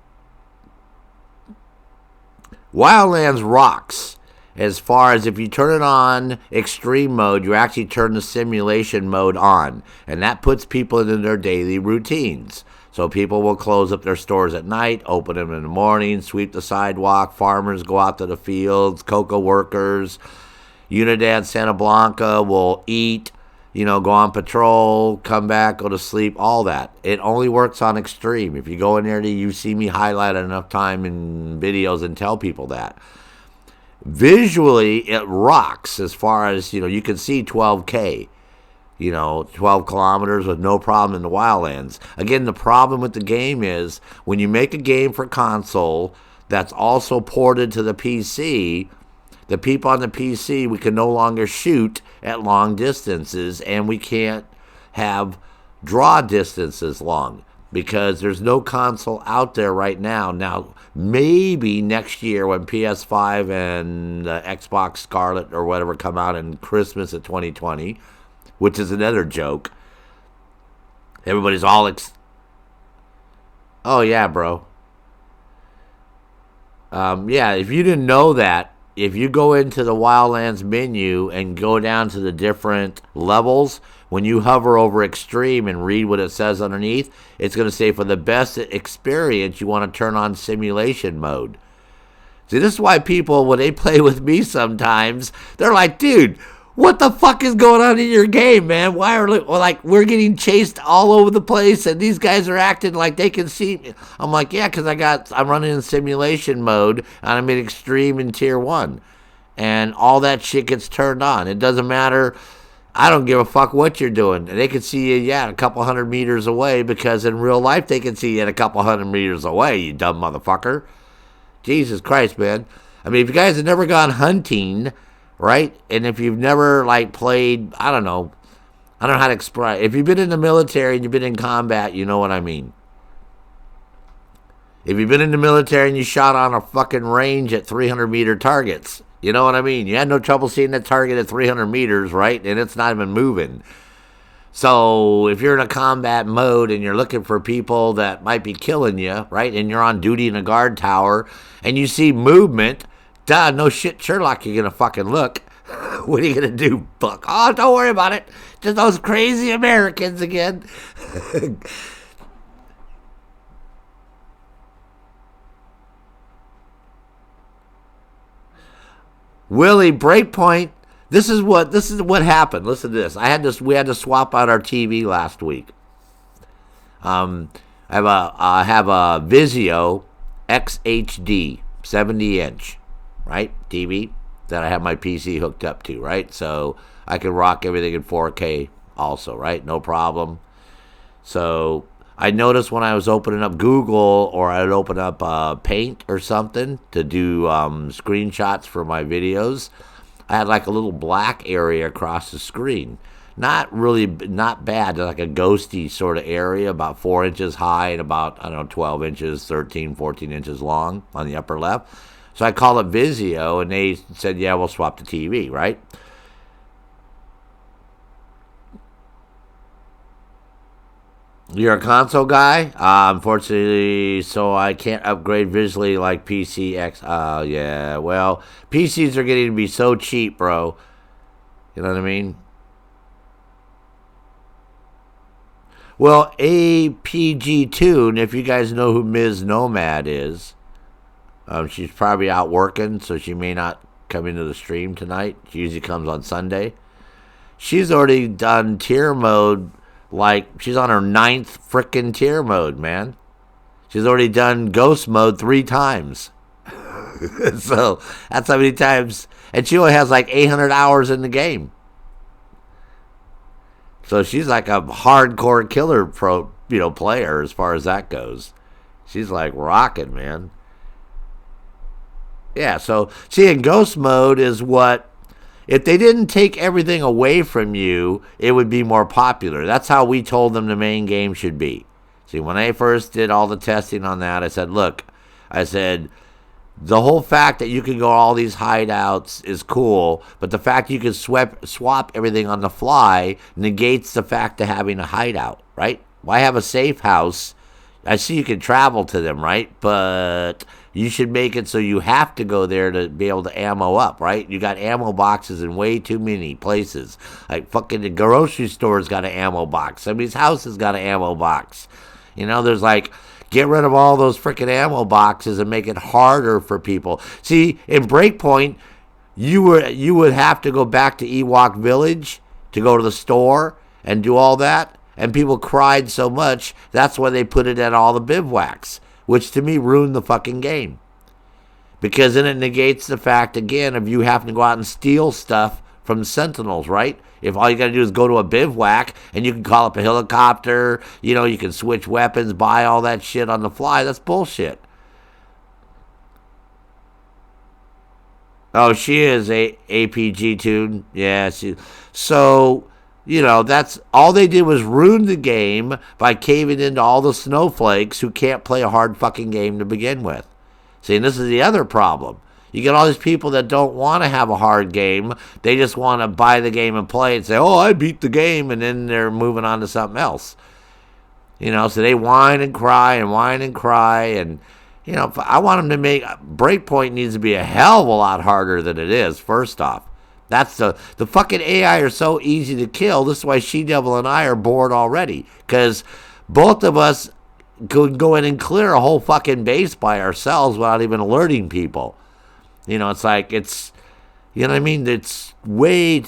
Wildlands rocks. As far as if you turn it on extreme mode, you actually turn the simulation mode on. And that puts people into their daily routines. So people will close up their stores at night, open them in the morning, sweep the sidewalk, farmers go out to the fields, cocoa workers, Unidad Santa Blanca will eat, go on patrol, come back, go to sleep, all that. It only works on extreme. If you go in there, you see me highlight it enough time in videos and tell people that. Visually, it rocks as far as, you can see 12K, 12 kilometers with no problem in the Wildlands. Again, the problem with the game is when you make a game for console that's also ported to the PC, the people on the PC, we can no longer shoot at long distances, and we can't have draw distances long because there's no console out there right now. Now, maybe next year when PS5 and Xbox Scarlet or whatever come out in Christmas of 2020, which is another joke. Everybody's all oh, yeah, bro. Yeah, if you didn't know that, if you go into the Wildlands menu and go down to the different levels, when you hover over extreme and read what it says underneath, it's going to say for the best experience, you want to turn on simulation mode. See, this is why people, when they play with me sometimes, they're like, dude, what the fuck is going on in your game, man? Why are we're getting chased all over the place and these guys are acting like they can see me? I'm like, yeah, because I'm running in simulation mode and I'm in extreme in tier 1. And all that shit gets turned on. It doesn't matter. I don't give a fuck what you're doing. They can see you, a couple hundred meters away because in real life they can see you at a couple hundred meters away, you dumb motherfucker. Jesus Christ, man. I mean, if you guys have never gone hunting, right? And if you've never, played, I don't know how to express. If you've been in the military and you've been in combat, you know what I mean. If you've been in the military and you shot on a fucking range at 300-meter targets, you know what I mean? You had no trouble seeing that target at 300 meters, right? And it's not even moving. So if you're in a combat mode and you're looking for people that might be killing you, right? And you're on duty in a guard tower and you see movement, duh, no shit, Sherlock, you're going to fucking look. What are you going to do, Buck? Oh, don't worry about it. Just those crazy Americans again. Willie, Breakpoint. This is what happened. Listen to this. We had to swap out our TV last week. I have a Vizio XHD 70-inch, right, TV that I have my PC hooked up to, right? So I can rock everything in 4K also, right? No problem. So I noticed when I was opening up Google or I'd open up Paint or something to do screenshots for my videos, I had a little black area across the screen. Not bad, like a ghosty sort of area, about 4 inches high and about, 12 inches, 13, 14 inches long on the upper left. So I called it Vizio, and they said, yeah, we'll swap the TV, right? You're a console guy? Unfortunately, so I can't upgrade visually like PC X. Yeah, well, PCs are getting to be so cheap, bro. You know what I mean? Well, APG Tune, if you guys know who Ms. Nomad is, she's probably out working, so she may not come into the stream tonight. She usually comes on Sunday. She's already done tier mode. She's on her 9th frickin' tier mode, man. She's already done ghost mode 3 times. So, that's how many times. And she only has 800 hours in the game. So she's like a hardcore killer player as far as that goes. She's like rocking, man. Yeah, so see, in ghost mode is what, if they didn't take everything away from you, it would be more popular. That's how we told them the main game should be. See, when I first did all the testing on that, I said, look, the whole fact that you can go to all these hideouts is cool, but the fact you can swap everything on the fly negates the fact of having a hideout, right? Why have a safe house? I see you can travel to them, right? But you should make it so you have to go there to be able to ammo up, right? You got ammo boxes in way too many places. Like fucking the grocery store's got an ammo box. Somebody's house has got an ammo box. There's like, get rid of all those freaking ammo boxes and make it harder for people. See, in Breakpoint, you would have to go back to Ewok Village to go to the store and do all that. And people cried so much, that's why they put it at all the bivouacs, which to me ruined the fucking game. Because then it negates the fact, again, of you having to go out and steal stuff from Sentinels, right? If all you got to do is go to a bivouac and you can call up a helicopter, you can switch weapons, buy all that shit on the fly, that's bullshit. Oh, she is a APG tuned. Yeah, so... that's all they did was ruin the game by caving into all the snowflakes who can't play a hard fucking game to begin with. See, and this is the other problem. You get all these people that don't want to have a hard game. They just want to buy the game and play and say, oh, I beat the game, and then they're moving on to something else. So they whine and cry, and, I want them to make, Breakpoint needs to be a hell of a lot harder than it is, first off. That's the fucking AI are so easy to kill. This is why She-Devil and I are bored already. Because both of us could go in and clear a whole fucking base by ourselves without even alerting people. It's like, it's, what I mean? It's way,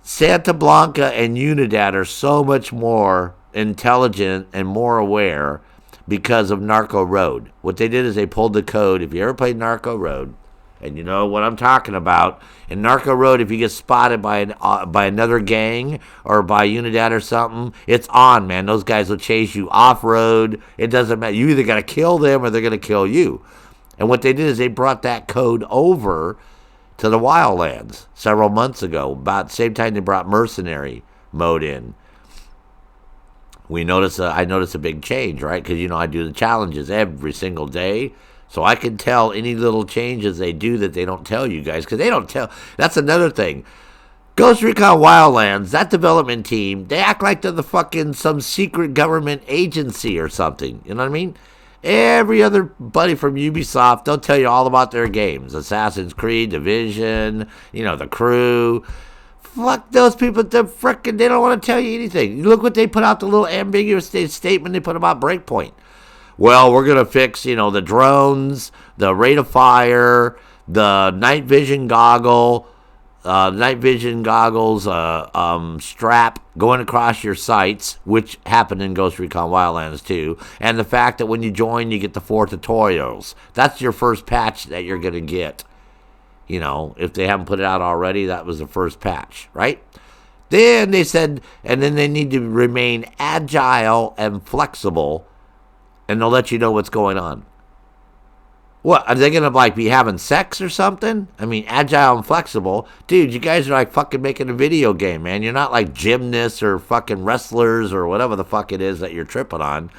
Santa Blanca and Unidad are so much more intelligent and more aware because of Narco Road. What they did is they pulled the code. If you ever played Narco Road, and you know what I'm talking about. In Narco Road, if you get spotted by another gang or by Unidad or something, it's on, man. Those guys will chase you off-road. It doesn't matter. You either got to kill them or they're going to kill you. And what they did is they brought that code over to the Wildlands several months ago. About the same time they brought mercenary mode in. I noticed a big change, right? Because, I do the challenges every single day. So I can tell any little changes they do that they don't tell you guys. Because they don't tell. That's another thing. Ghost Recon Wildlands, that development team, they act like they're the fucking some secret government agency or something. You know what I mean? Every other buddy from Ubisoft, they'll tell you all about their games. Assassin's Creed, Division, the Crew. Fuck those people. They don't want to tell you anything. Look what they put out, the little ambiguous statement they put about Breakpoint. Well, we're going to fix, the drones, the rate of fire, the night vision goggles, strap going across your sights, which happened in Ghost Recon Wildlands too, and the fact that when you join, you get the 4 tutorials. That's your first patch that you're going to get. If they haven't put it out already, that was the first patch, right? Then they said, and then they need to remain agile and flexible, and they'll let you know what's going on. What, are they going to, be having sex or something? I mean, agile and flexible. Dude, you guys are like fucking making a video game, man. You're not like gymnasts or fucking wrestlers or whatever the fuck it is that you're tripping on.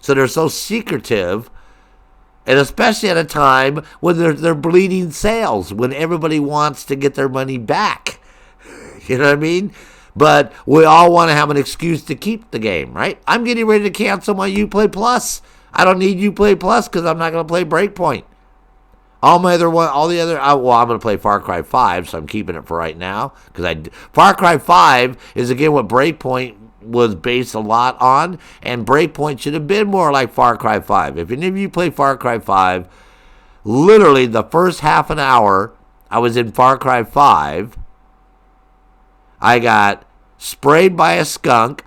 So they're so secretive, and especially at a time when they're bleeding sales, when everybody wants to get their money back. You know what I mean? But we all want to have an excuse to keep the game, right? I'm getting ready to cancel my Uplay Plus. I don't need Uplay Plus because I'm not going to play Breakpoint. I'm going to play Far Cry 5, so I'm keeping it for right now. Far Cry 5 is, again, what Breakpoint was based a lot on, and Breakpoint should have been more like Far Cry 5. If any of you play Far Cry 5, literally the first half an hour I was in Far Cry 5, I got sprayed by a skunk,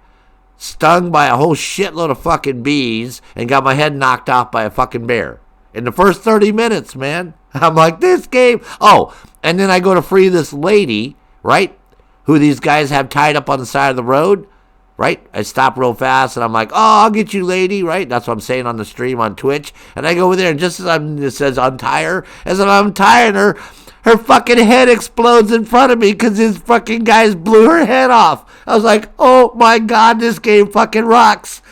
stung by a whole shitload of fucking bees, and got my head knocked off by a fucking bear. In the first 30 minutes, man. I'm like, this game. Oh, and then I go to free this lady, right, who these guys have tied up on the side of the road. right? I stop real fast and I'm like, oh, I'll get you, lady, right? That's what I'm saying on the stream on Twitch. And I go over there and just as it says untie her, as I'm untying her, her fucking head explodes in front of me because his fucking guys blew her head off. I was like, oh my God, this game fucking rocks.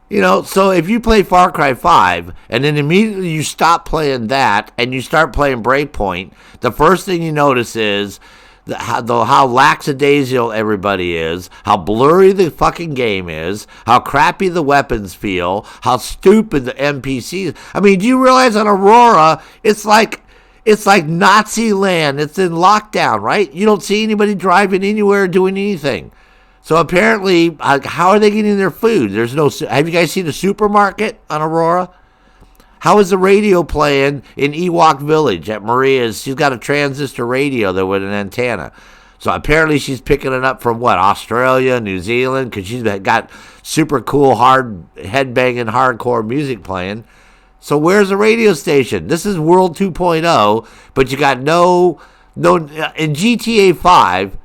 You know, so if you play Far Cry 5 and then immediately you stop playing that and you start playing Breakpoint, the first thing you notice is how lackadaisical everybody is, how blurry the fucking game is, how crappy the weapons feel, how stupid the NPCs. I mean, do you realize on Aurora, it's like Nazi land. It's in lockdown, right? You don't see anybody driving anywhere or doing anything. So apparently, how are they getting their food? There's no. Have you guys seen a supermarket on Aurora? How is the radio playing in Ewok Village at Maria's? She's got a transistor radio there with an antenna. So apparently she's picking it up from what? Australia, New Zealand, because she's got super cool, hard, headbanging, hardcore music playing. So where's the radio station? This is World 2.0, but you got no. In GTA 5.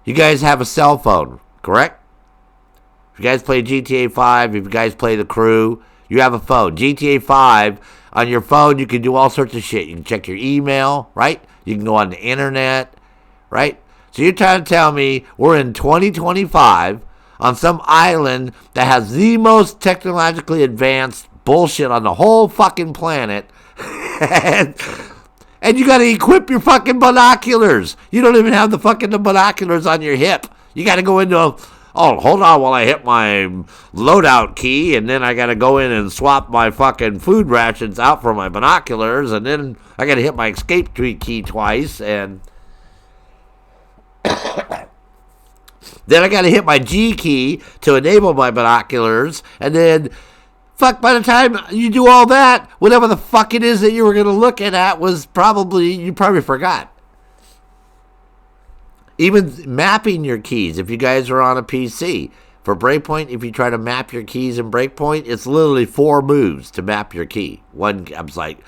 You guys have a cell phone, correct? If you guys play GTA 5, if you guys play The Crew, you have a phone. GTA 5, on your phone, you can do all sorts of shit. You can check your email, right? You can go on the internet, right? So you're trying to tell me we're in 2025 on some island that has the most technologically advanced bullshit on the whole fucking planet. And you got to equip your fucking binoculars. You don't even have the fucking binoculars on your hip. You got to go into hold on while I hit my loadout key, and then I got to go in and swap my fucking food rations out for my binoculars, and then I got to hit my escape key twice, and then I got to hit my G key to enable my binoculars, and then fuck, by the time you do all that, whatever the fuck it is that you were going to look at was you probably forgot. Even mapping your keys, if you guys are on a PC. For Breakpoint, if you try to map your keys in Breakpoint, it's literally 4 moves to map your key. I was like,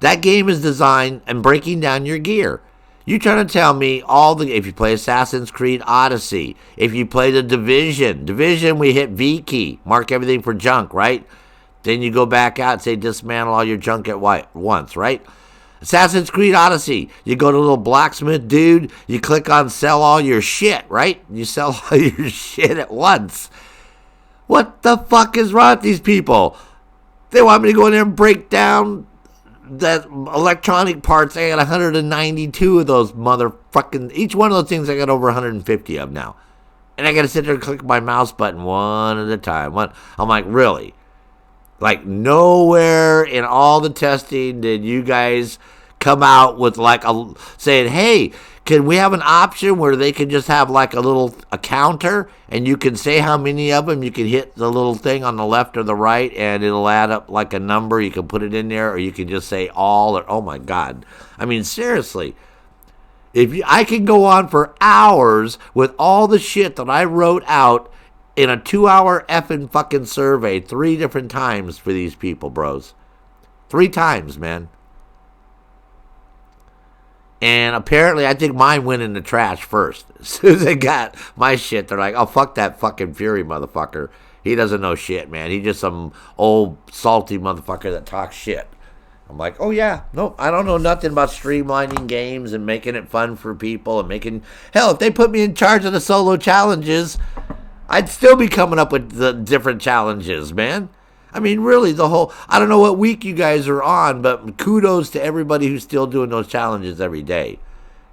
that game is designed and breaking down your gear. You trying to tell me if you play Assassin's Creed Odyssey, if you play the Division, we hit V key, mark everything for junk, right? Then you go back out and say dismantle all your junk at once, right? Assassin's Creed Odyssey, you go to a little blacksmith dude, you click on sell all your shit, right? You sell all your shit at once. What the fuck is wrong with these people? They want me to go in there and break down that electronic parts. I got 192 of those motherfucking, each one of those things I got over 150 of now. And I got to sit there and click my mouse button one at a time. I'm like, really? Like, nowhere in all the testing did you guys come out with saying, hey, can we have an option where they can just have like a counter and you can say how many of them you can hit the little thing on the left or the right and it'll add up like a number. You can put it in there, or you can just say all, or oh my God. I mean, seriously, I can go on for hours with all the shit that I wrote out in a 2-hour effing fucking survey 3 different times for these people, bros. 3 times, man. And apparently, I think mine went in the trash first. As soon as they got my shit, they're like, oh, fuck that fucking Fury motherfucker. He doesn't know shit, man. He's just some old, salty motherfucker that talks shit. I'm like, oh, yeah. Nope, I don't know nothing about streamlining games and making it fun for people and hell, if they put me in charge of the solo challenges, I'd still be coming up with the different challenges, man. I mean, really, I don't know what week you guys are on, but kudos to everybody who's still doing those challenges every day.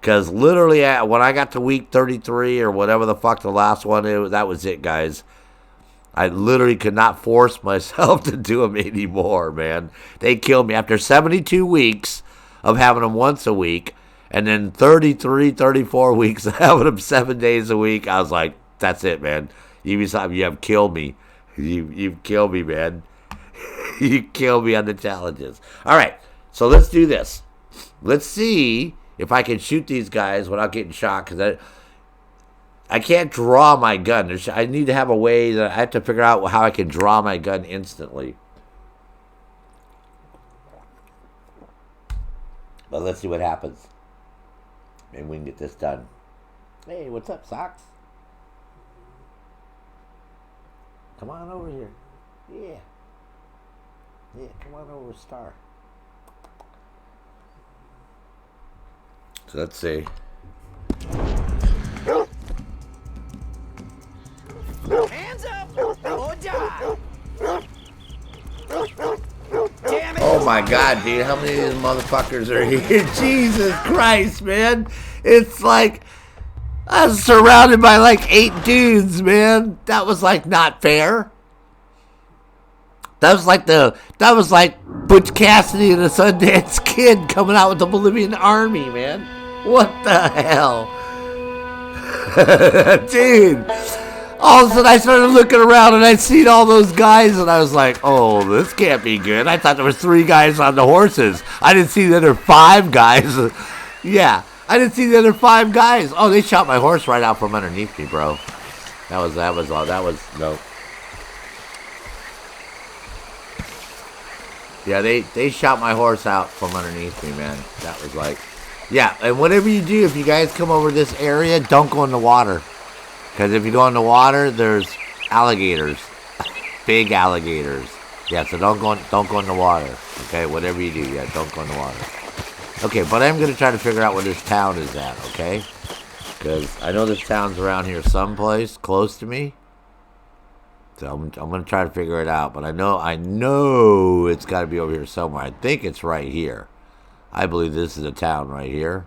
Because literally, when I got to week 33 or whatever the fuck the last one is, that was it, guys. I literally could not force myself to do them anymore, man. They killed me. After 72 weeks of having them once a week, and then 33, 34 weeks of having them 7 days a week, I was like, that's it, man. You have killed me. You've killed me, man. You killed me on the challenges. All right, so let's do this. Let's see if I can shoot these guys without getting shot, because I can't draw my gun. I need to have a way that I have to figure out how I can draw my gun instantly. But let's see what happens. Maybe we can get this done. Hey, what's up, Socks? Come on over here. Yeah. Yeah, come on over, Star. So let's see. Hands up or die. Damn it. Oh my god, dude, how many of these motherfuckers are here? Jesus Christ, man. It's like I was surrounded by like 8 dudes, man. That was like not fair. That was like Butch Cassidy and the Sundance Kid coming out with the Bolivian army, man. What the hell? Dude. All of a sudden I started looking around and I seen all those guys and I was like, oh, this can't be good. I thought there was 3 guys on the horses. I didn't see the other 5 guys. Yeah, I didn't see the other 5 guys. Oh, they shot my horse right out from underneath me, bro. That was no. Yeah, they shot my horse out from underneath me, man. That was like, yeah, and whatever you do, if you guys come over this area, don't go in the water. Because if you go in the water, there's alligators. Big alligators. Yeah, so don't go in the water. Okay, whatever you do, yeah, don't go in the water. Okay, but I'm going to try to figure out where this town is at, okay? Because I know this town's around here someplace close to me. So I'm going to try to figure it out. But I know it's got to be over here somewhere. I think it's right here. I believe this is a town right here.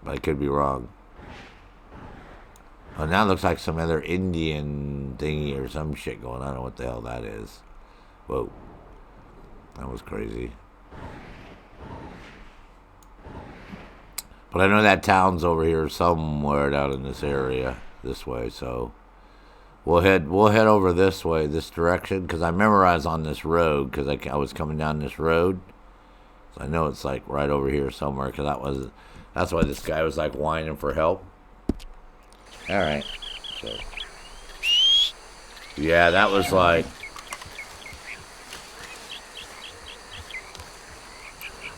But I could be wrong. Oh, now it looks like some other Indian thingy or some shit going on. I don't know what the hell that is. Whoa. That was crazy. But I know that town's over here somewhere down in this area. This way, so we'll head over this way, this direction, because I remember I was on this road, because I was coming down this road. So I know it's like right over here somewhere, because that's why this guy was like whining for help. Alright. So, yeah, that was like...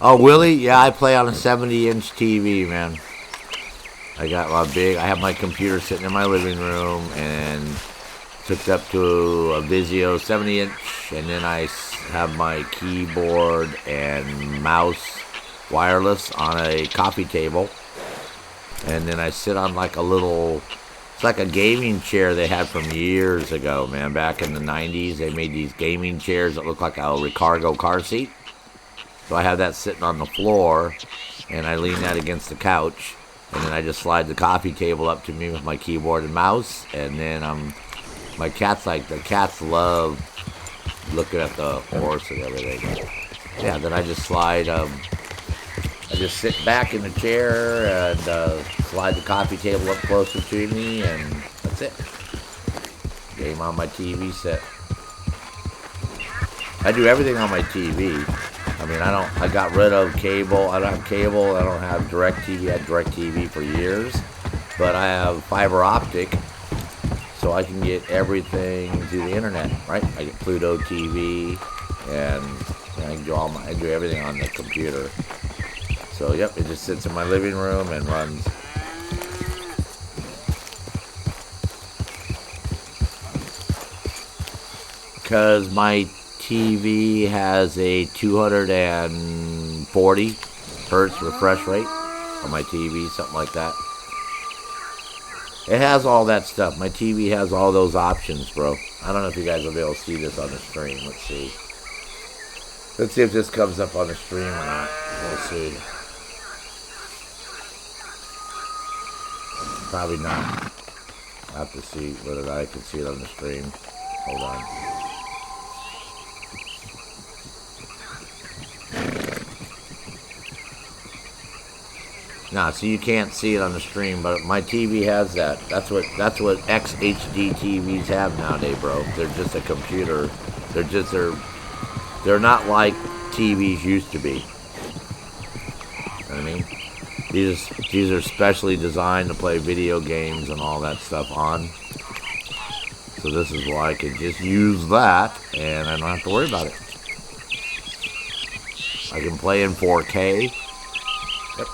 Oh, Willie? Yeah, I play on a 70-inch TV, man. I have my computer sitting in my living room and it's hooked up to a Vizio 70-inch, and then I have my keyboard and mouse wireless on a coffee table. And then I sit on like a little... It's like a gaming chair they had from years ago, man. Back in the 90s, they made these gaming chairs that look like a Recargo car seat. So I have that sitting on the floor, and I lean that against the couch, and then I just slide the coffee table up to me with my keyboard and mouse, and then the cats love looking at the horse and everything. Yeah, then I just slide, I just sit back in the chair and slide the coffee table up closer to me, and that's it. Game on my TV set. I do everything on my TV. I mean, I got rid of cable. I don't have cable. I don't have DirecTV. I had DirecTV for years. But I have fiber optic, so I can get everything through the internet, right? I get Pluto TV, and I do everything on the computer. So, yep, it just sits in my living room and runs. Because my TV has a 240 hertz refresh rate on my TV, something like that. It has all that stuff. My TV has all those options, bro. I don't know if you guys will be able to see this on the stream. Let's see. Let's see if this comes up on the stream or not. We'll see. Probably not. I'll have to see whether I can see it on the stream. Hold on. Nah, so you can't see it on the stream, but my TV has that. That's what XHD TVs have nowadays, bro. They're just a computer. They're not like TVs used to be. You know what I mean? These are specially designed to play video games and all that stuff on. So this is why I could just use that and I don't have to worry about it. I can play in 4K. Yep.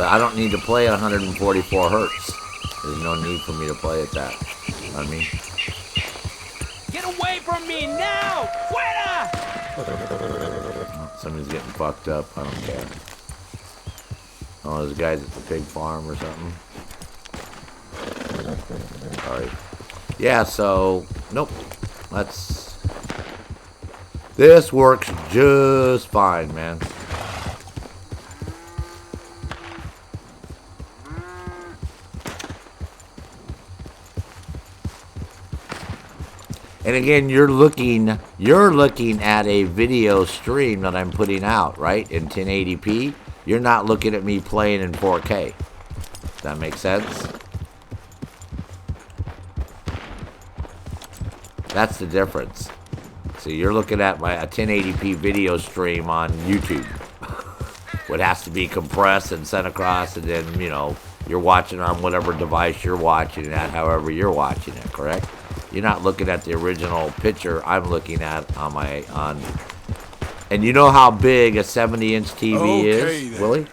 But I don't need to play at 144 hertz. There's no need for me to play at that. You know what I mean? Get away from me now! Fuera! Oh, somebody's getting fucked up. I don't care. Oh, there's guys at the pig farm or something. Alright. Yeah, so, nope. This works just fine, man. And again, you're looking at a video stream that I'm putting out, right? In 1080p. You're not looking at me playing in 4K. Does that make sense? That's the difference. So you're looking at a 1080p video stream on YouTube. What has to be compressed and sent across, and then, you know, you're watching on whatever device you're watching it at, however you're watching it, correct? You're not looking at the original picture I'm looking at on. And you know how big a 70-inch TV is, then. Willie?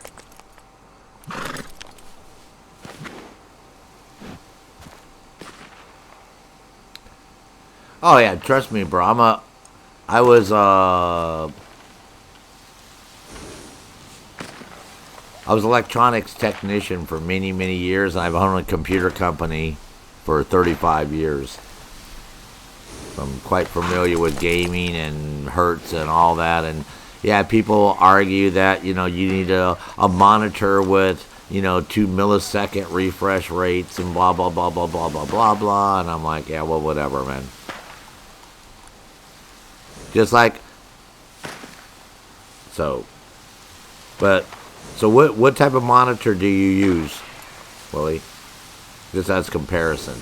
Oh yeah, trust me, bro. I was electronics technician for many, many years, and I've owned a computer company for 35 years. So I'm quite familiar with gaming and hertz and all that. And yeah, people argue that, you know, you need a monitor with, you know, 2 millisecond refresh rates and blah, blah, blah, blah, blah, blah, blah, blah. And I'm like, yeah, well, whatever, man. Just like, so what type of monitor do you use, Willie? Just as comparison.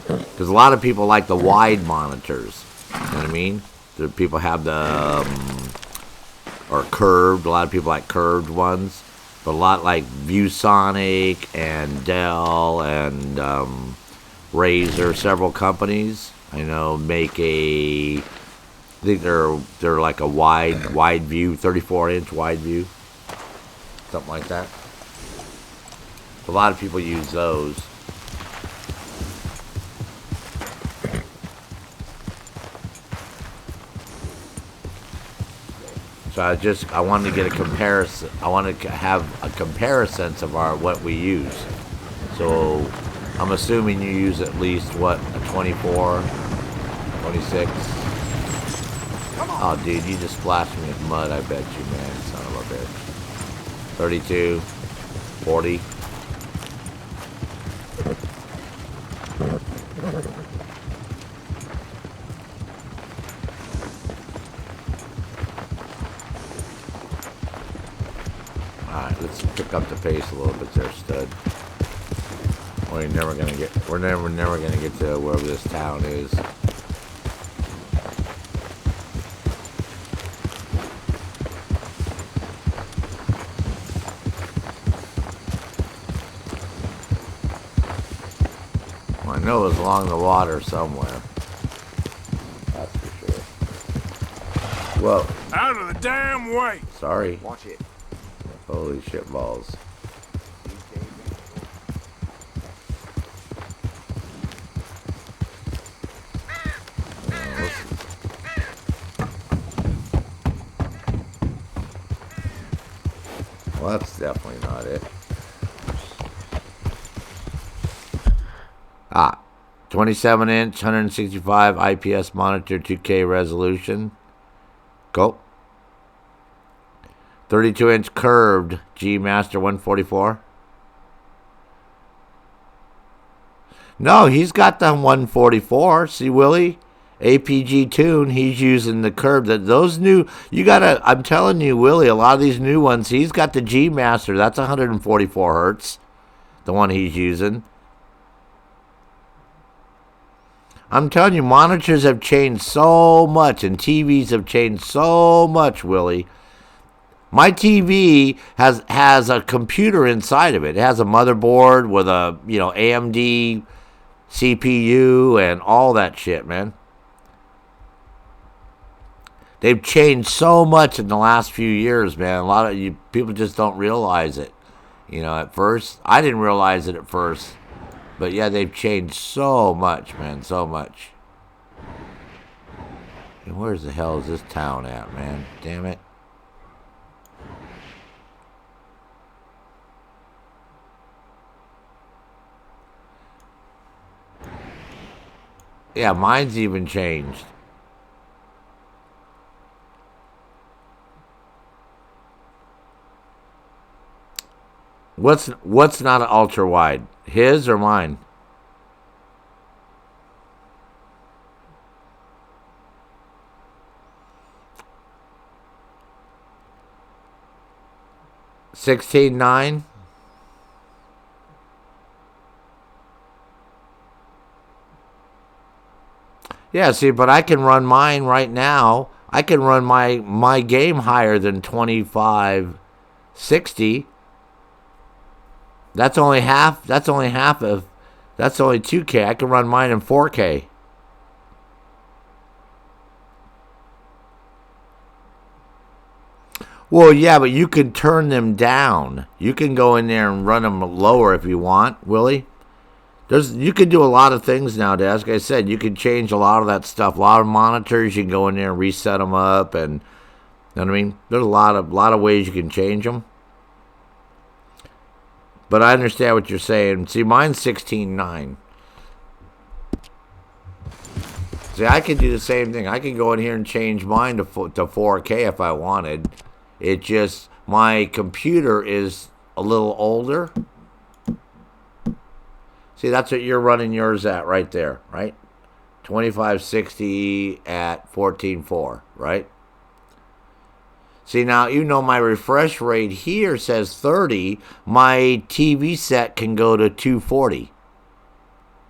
Because a lot of people like the wide monitors. You know what I mean? The people have the, or curved. A lot of people like curved ones. But a lot like ViewSonic and Dell and Razer, several companies, I know, make I think they're like a wide view, 34-inch wide view. Something like that. A lot of people use those. So I wanted to get a comparison. I wanted to have a comparison of what we use. So I'm assuming you use at least, what, a 24, 26? Oh, dude, you just splashed me with mud, I bet you, man, son of a bitch. 32, 40. Alright, let's pick up the pace a little bit there, stud. We're never gonna get to wherever this town is. Well, I know it's along the water somewhere. That's for sure. Whoa. Out of the damn way! Sorry. Watch it. Holy shit balls. Well, that's definitely not it. 27-inch, 165 IPS monitor, 2K resolution. Go. 32-inch curved G Master 144. No, he's got the 144. See, Willie? APG tune, he's using the curve. Those new, I'm telling you, Willie, a lot of these new ones, he's got the G Master. That's 144 hertz. The one he's using. I'm telling you, monitors have changed so much, and TVs have changed so much, Willie. My TV has a computer inside of it. It has a motherboard with a, AMD CPU and all that shit, man. They've changed so much in the last few years, man. A lot of you people just don't realize it. You know, at first, I didn't realize it at first, but yeah, they've changed so much, man, so much. And where's the hell is this town at, man? Damn it. Yeah, mine's even changed. What's not an ultra wide? His or mine? $16.9. Yeah, see, but I can run mine right now. I can run my game higher than 2560. That's only half. That's only half of. That's only 2K. I can run mine in 4K. Well, yeah, but you can turn them down. You can go in there and run them lower if you want, Willie. You can do a lot of things nowadays. Like I said, you can change a lot of that stuff. A lot of monitors, you can go in there and reset them up, and you know what I mean. There's a lot of ways you can change them. But I understand what you're saying. See, mine's 16.9. See, I could do the same thing. I could go in here and change mine to 4K if I wanted. It just, my computer is a little older. See, that's what you're running yours at right there, right? 2560 at 14.4, right? See, now, even though my refresh rate here says 30, my TV set can go to 240.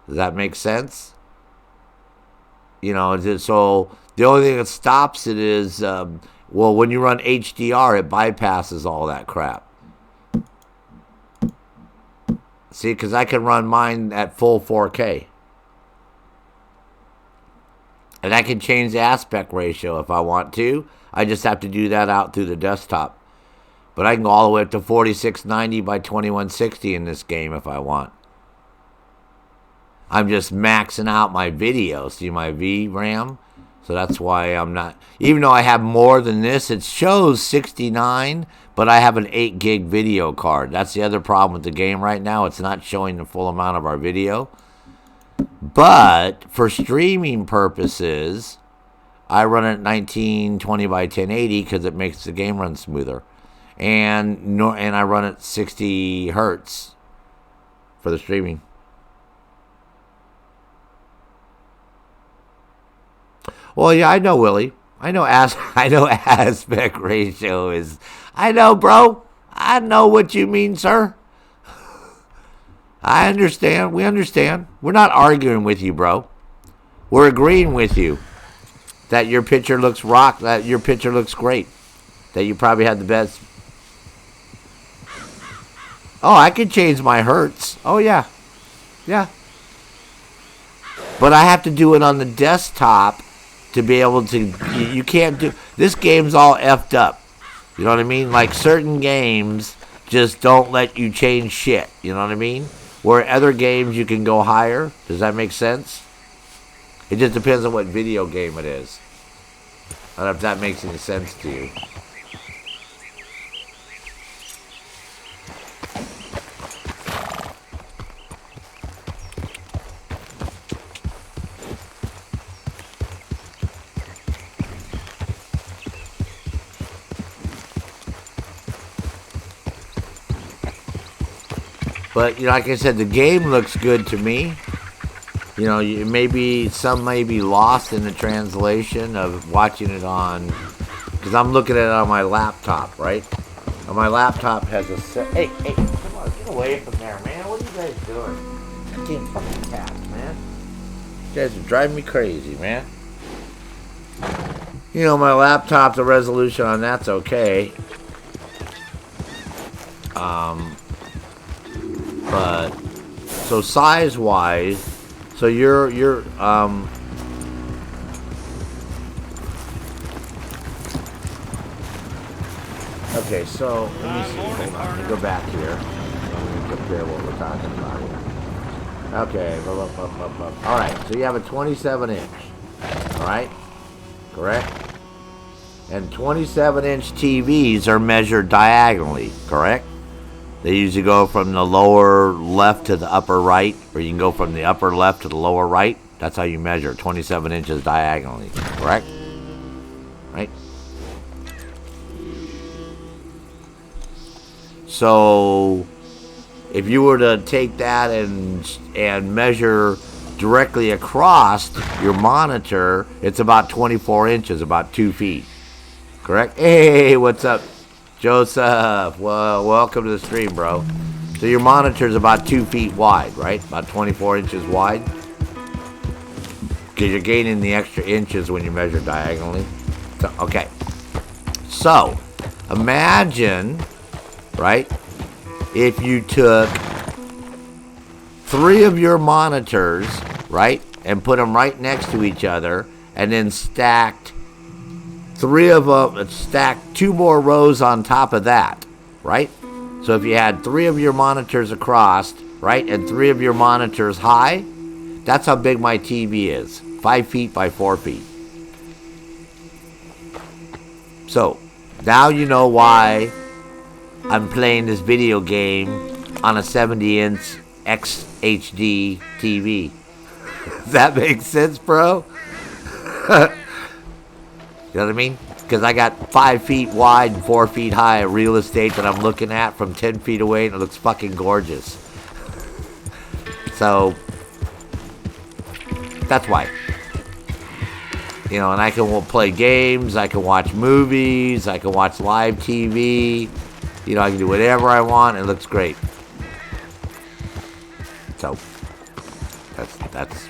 Does that make sense? You know, so the only thing that stops it is, well, when you run HDR, it bypasses all that crap. See, because I can run mine at full 4K. And I can change the aspect ratio if I want to. I just have to do that out through the desktop. But I can go all the way up to 4690 by 2160 in this game if I want. I'm just maxing out my video. See my VRAM? So that's why I'm not... Even though I have more than this, it shows 69, but I have an 8 gig video card. That's the other problem with the game right now. It's not showing the full amount of our video. But for streaming purposes, I run it at 1920 by 1080 because it makes the game run smoother. And I run at 60 hertz for the streaming. Well, yeah, I know, Willie. I know aspect ratio is... I know, bro. I know what you mean, sir. I understand. We understand. We're not arguing with you, bro. We're agreeing with you that your picture looks that your picture looks great. That you probably had the best... Oh, I can change my hertz. Oh, yeah. Yeah. But I have to do it on the desktop to be able to... You can't do... This game's all effed up. You know what I mean? Like, certain games just don't let you change shit. You know what I mean? Where other games you can go higher. Does that make sense? It just depends on what video game it is. I don't know if that makes any sense to you. But, you know, like I said, the game looks good to me. You know, some may be lost in the translation of watching it on... Because I'm looking at it on my laptop, right? And my laptop has a... Hey, come on, get away from there, man. What are you guys doing? Damn fucking cats, man. You guys are driving me crazy, man. You know, my laptop, the resolution on that's okay. But so size-wise, so you're Okay, so let me see. Hold on. Let me go back here. Let me compare what we're talking about here. Okay. All right. So you have a 27-inch. All right. Correct. And 27-inch TVs are measured diagonally. Correct. They usually go from the lower left to the upper right, or you can go from the upper left to the lower right. That's how you measure 27 inches diagonally. Correct. Right. So, if you were to take that and measure directly across your monitor, it's about 24 inches, about 2 feet. Correct? Hey, what's up, Joseph? Well, welcome to the stream, bro. So your monitor's about 2 feet wide, right? About 24 inches wide. Because you're gaining the extra inches when you measure diagonally. So, okay. So, imagine, right, if you took 3 of your monitors, right, and put them right next to each other, and then stacked 3 of them, stacked 2 more rows on top of that, right? So if you had 3 of your monitors across, right, and 3 of your monitors high, that's how big my TV is. 5 feet by 4 feet. So, now you know why I'm playing this video game on a 70-inch XHD TV. Does that make sense, bro? You know what I mean? Because I got 5 feet wide and 4 feet high of real estate that I'm looking at from 10 feet away, and it looks fucking gorgeous. So, that's why. You know, and I can play games, I can watch movies, I can watch live TV. You know, I can do whatever I want. It looks great. So, that's.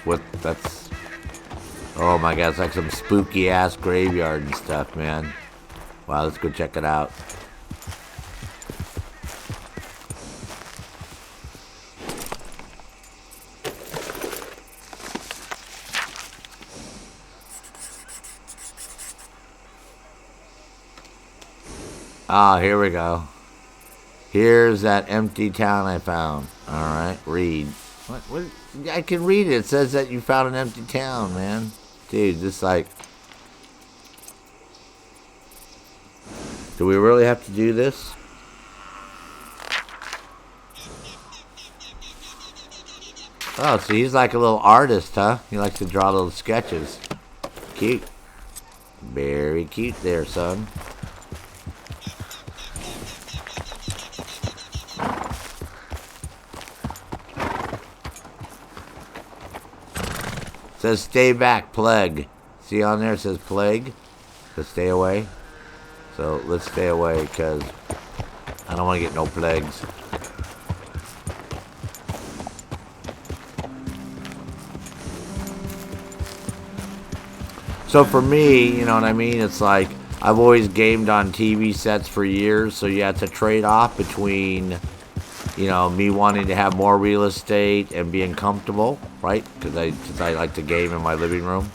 Oh my God, it's like some spooky ass graveyard and stuff, man. Wow, let's go check it out. Ah, here we go. Here's that empty town I found. Alright, read. What? I can read it. It says that you found an empty town, man. Dude, this like... Do we really have to do this? Oh, so he's like a little artist, huh? He likes to draw little sketches. Cute. Very cute there, son. Says stay back, plague. See on there it says plague? So stay away. So let's stay away because I don't want to get no plagues. So for me, you know what I mean? It's like I've always gamed on TV sets for years, so you have to trade off between, you know, me wanting to have more real estate and being comfortable, right? Because I like to game in my living room.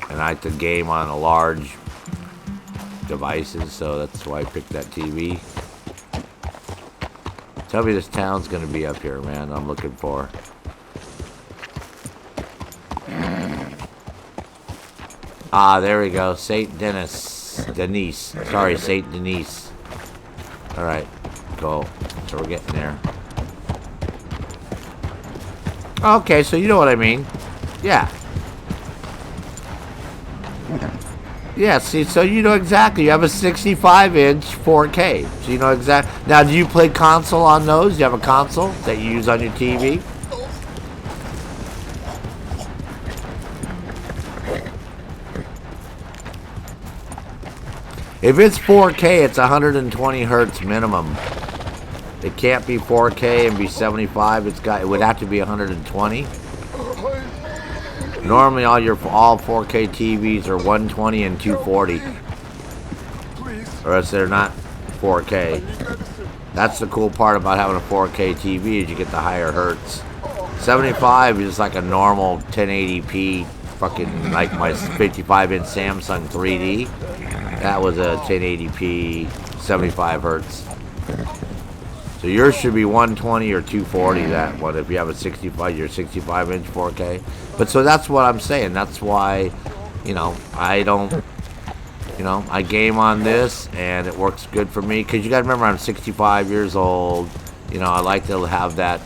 And I like to game on a large devices, so that's why I picked that TV. Tell me this town's going to be up here, man. I'm looking for. Ah, there we go. St. Denise. Sorry, St. Denise. Alright, cool. So we're getting there. Okay, so you know what I mean. Yeah. Yeah, see, so you know exactly. You have a 65-inch 4K. So you know exactly. Now, do you play console on those? Do you have a console that you use on your TV? If it's 4K, it's 120 hertz minimum. It can't be 4K and be 75. It would have to be 120. Normally, all 4K TVs are 120 and 240, or else they're not 4K. That's the cool part about having a 4K TV is you get the higher hertz. 75 is like a normal 1080p fucking, like my 55-inch Samsung 3D. That was a 1080p, 75 hertz. So yours should be 120 or 240, that one, if you have a 65-inch 4K. But so that's what I'm saying. That's why, I don't, I game on this, and it works good for me. Because you got to remember, I'm 65 years old. I like to have that,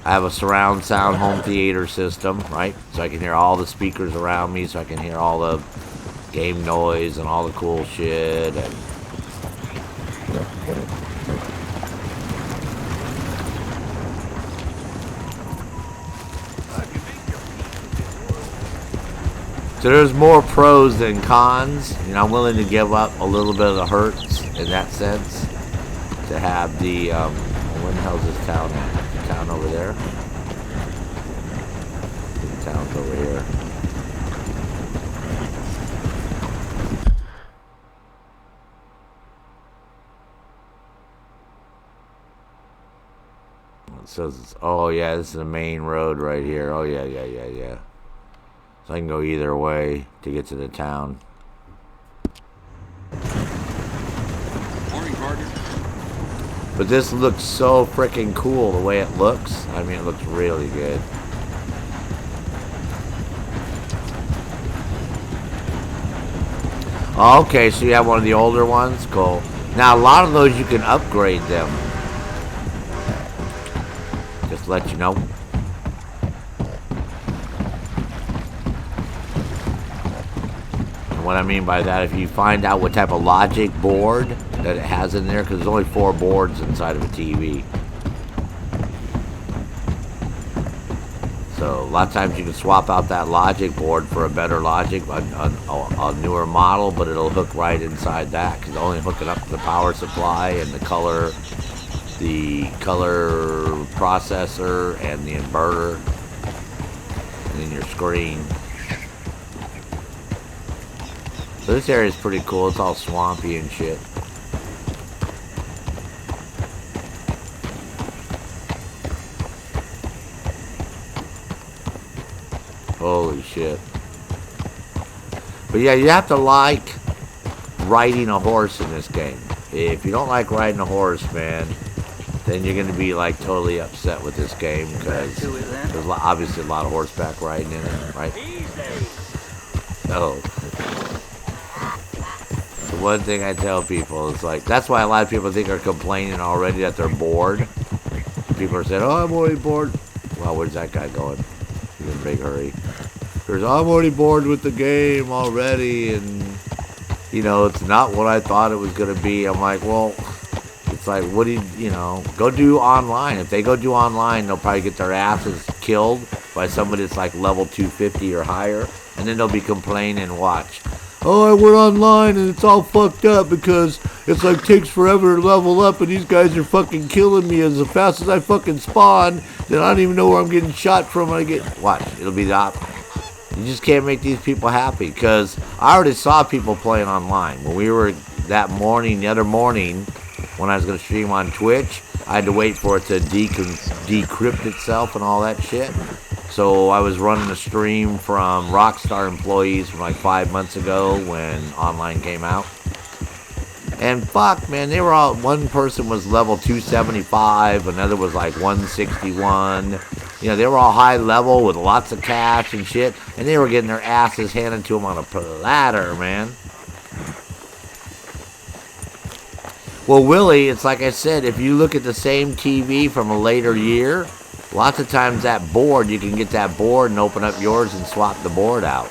I have a surround sound home theater system, right? So I can hear all the speakers around me, so I can hear all the game noise and all the cool shit. And so there's more pros than cons. I'm willing to give up a little bit of the hertz in that sense to have the, when the hell's this town at? The town over there? The town's over here. It says, oh yeah, this is the main road right here. Oh yeah. So I can go either way to get to the town. Morning, partner. But this looks so freaking cool the way it looks. I mean, it looks really good. Okay, so you have one of the older ones? Cool. Now, a lot of those you can upgrade them. Just to let you know. What I mean by that, if you find out what type of logic board that it has in there, because there's only 4 boards inside of a TV. So a lot of times you can swap out that logic board for a better logic, a newer model, but it'll hook right inside that, because only hooking up the power supply and the color processor and the inverter, and then your screen. So this area is pretty cool. It's all swampy and shit. Holy shit. But yeah, you have to like riding a horse in this game. If you don't like riding a horse, man, then you're going to be like totally upset with this game, because there's obviously a lot of horseback riding in it, right? No. The one thing I tell people is like, that's why a lot of people think are complaining already that they're bored. People are saying, oh, I'm already bored. Well, where's that guy going? He's in a big hurry. There's, I'm already bored with the game already, and it's not what I thought it was going to be. I'm like, well, it's like, what do you go do online. If they go do online, they'll probably get their asses killed by somebody that's like level 250 or higher, and then they'll be complaining, watch. Oh, I went online and it's all fucked up because it's like takes forever to level up, and these guys are fucking killing me as fast as I fucking spawn. Then I don't even know where I'm getting shot from when I get... Watch, it'll be the opposite. You just can't make these people happy, because I already saw people playing online. When we were that morning, the other morning, when I was going to stream on Twitch, I had to wait for it to decrypt itself and all that shit. So I was running a stream from Rockstar employees from like 5 months ago when online came out. And fuck, man, they were all, one person was level 275, another was like 161. They were all high level with lots of cash and shit, and they were getting their asses handed to them on a platter, man. Well, Willie, it's like I said, if you look at the same TV from a later year, lots of times that board, you can get that board and open up yours and swap the board out.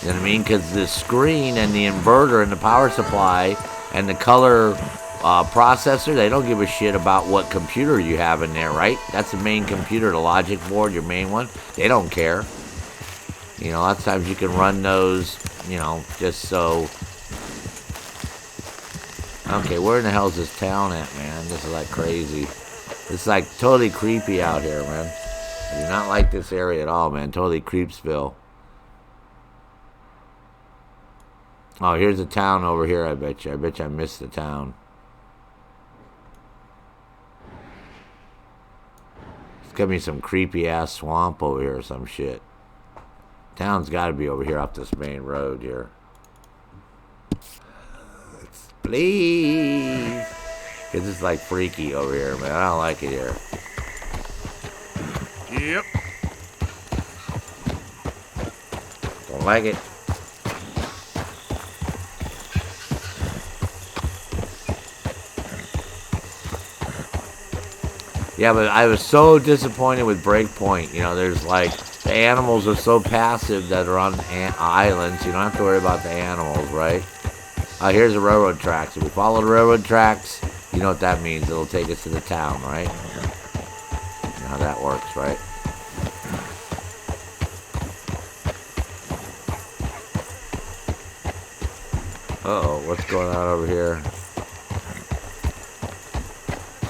You know what I mean? Because the screen and the inverter and the power supply and the color processor, they don't give a shit about what computer you have in there, right? That's the main computer, the logic board, your main one. They don't care. Lots of times you can run those, just so... Okay, where in the hell is this town at, man? This is like crazy. It's like totally creepy out here, man. I do not like this area at all, man. Totally Creepsville. Oh, here's a town over here, I bet you. I bet you I missed the town. It's gonna be some creepy ass swamp over here or some shit. Town's got to be over here off this main road here. Please. Because it's like freaky over here, man. I don't like it here. Yep. Don't like it. Yeah, but I was so disappointed with Breakpoint. You know, there's like, the animals are so passive that are on islands. You don't have to worry about the animals, right? Here's the railroad tracks. If we follow the railroad tracks, you know what that means. It'll take us to the town, right? You know how that works, right? Uh-oh, what's going on over here?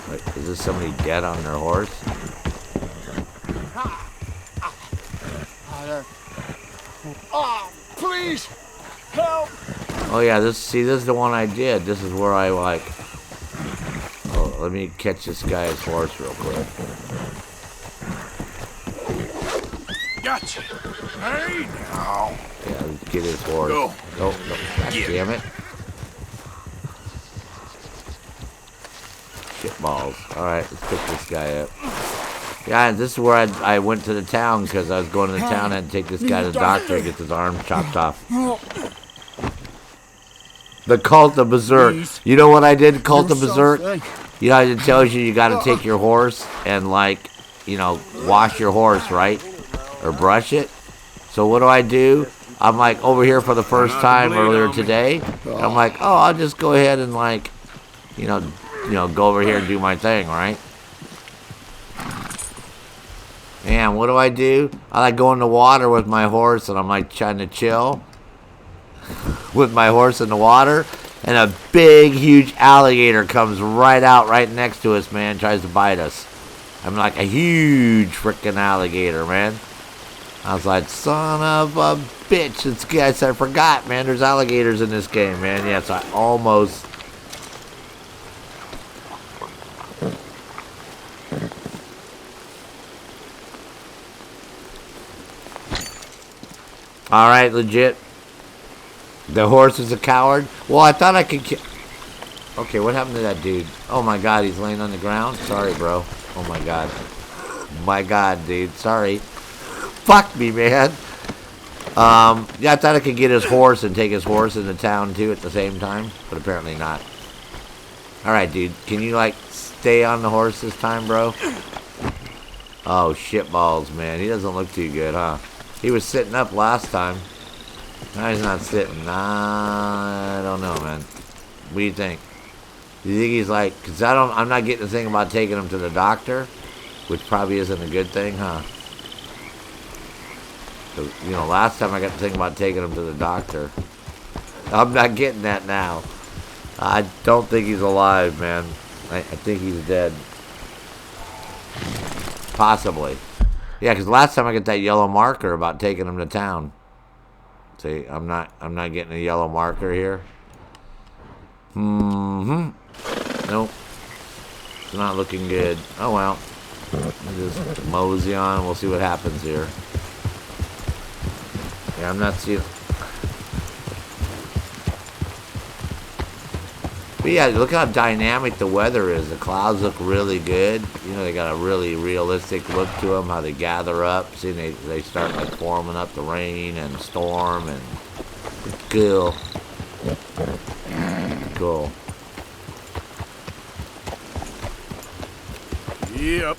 Wait, is this somebody dead on their horse? Please help. Oh yeah, this is the one I did. This is where I like. Oh, let me catch this guy's horse real quick. Gotcha. Hey now. Yeah, let's get his horse. Go. Oh, no, God damn it. Shit balls. Alright, let's pick this guy up. Yeah, this is where I went to the town because I was going to the town and take this guy to the doctor and get his arm chopped off. The Cult of Berserk. You know what I did, Cult of Berserk? You know, it tells you got to take your horse and, like, you know, wash your horse, right? Or brush it. So what do? I'm, like, over here for the first time earlier today. And I'm like, oh, I'll just go ahead and, like, you know, go over here and do my thing, right? And what do? I like go in the water with my horse and I'm like trying to chill with my horse in the water. And a big, huge alligator comes right out right next to us, man. Tries to bite us. I'm like a huge freaking alligator, man. I was like, son of a bitch. It's guys, I forgot, man. There's alligators in this game, man. Yes, I almost. Alright, legit. The horse is a coward. Well, I thought I could kill. Okay, what happened to that dude? Oh my god, he's laying on the ground? Sorry, bro. Oh my god. My god, dude. Sorry. Fuck me, man. Yeah, I thought I could get his horse and take his horse into town too at the same time, but apparently not. Alright, dude. Can you, like, stay on the horse this time, bro? Oh, shit balls, man. He doesn't look too good, huh? He was sitting up last time. Now he's not sitting. I don't know, man. What do you think? Do you think he's like... Because I'm not getting the thing about taking him to the doctor. Which probably isn't a good thing, huh? You know, last time I got the thing about taking him to the doctor. I'm not getting that now. I don't think he's alive, man. I think he's dead. Possibly. Yeah, because last time I got that yellow marker about taking him to town. See, I'm not getting a yellow marker here. Nope. It's not looking good. Oh well. Just mosey on. We'll see what happens here. Yeah, I'm not seeing. But yeah, look how dynamic the weather is. The clouds look really good. You know, they got a really realistic look to them, how they gather up. See, they start like forming up the rain and storm and cool. Cool. Yep.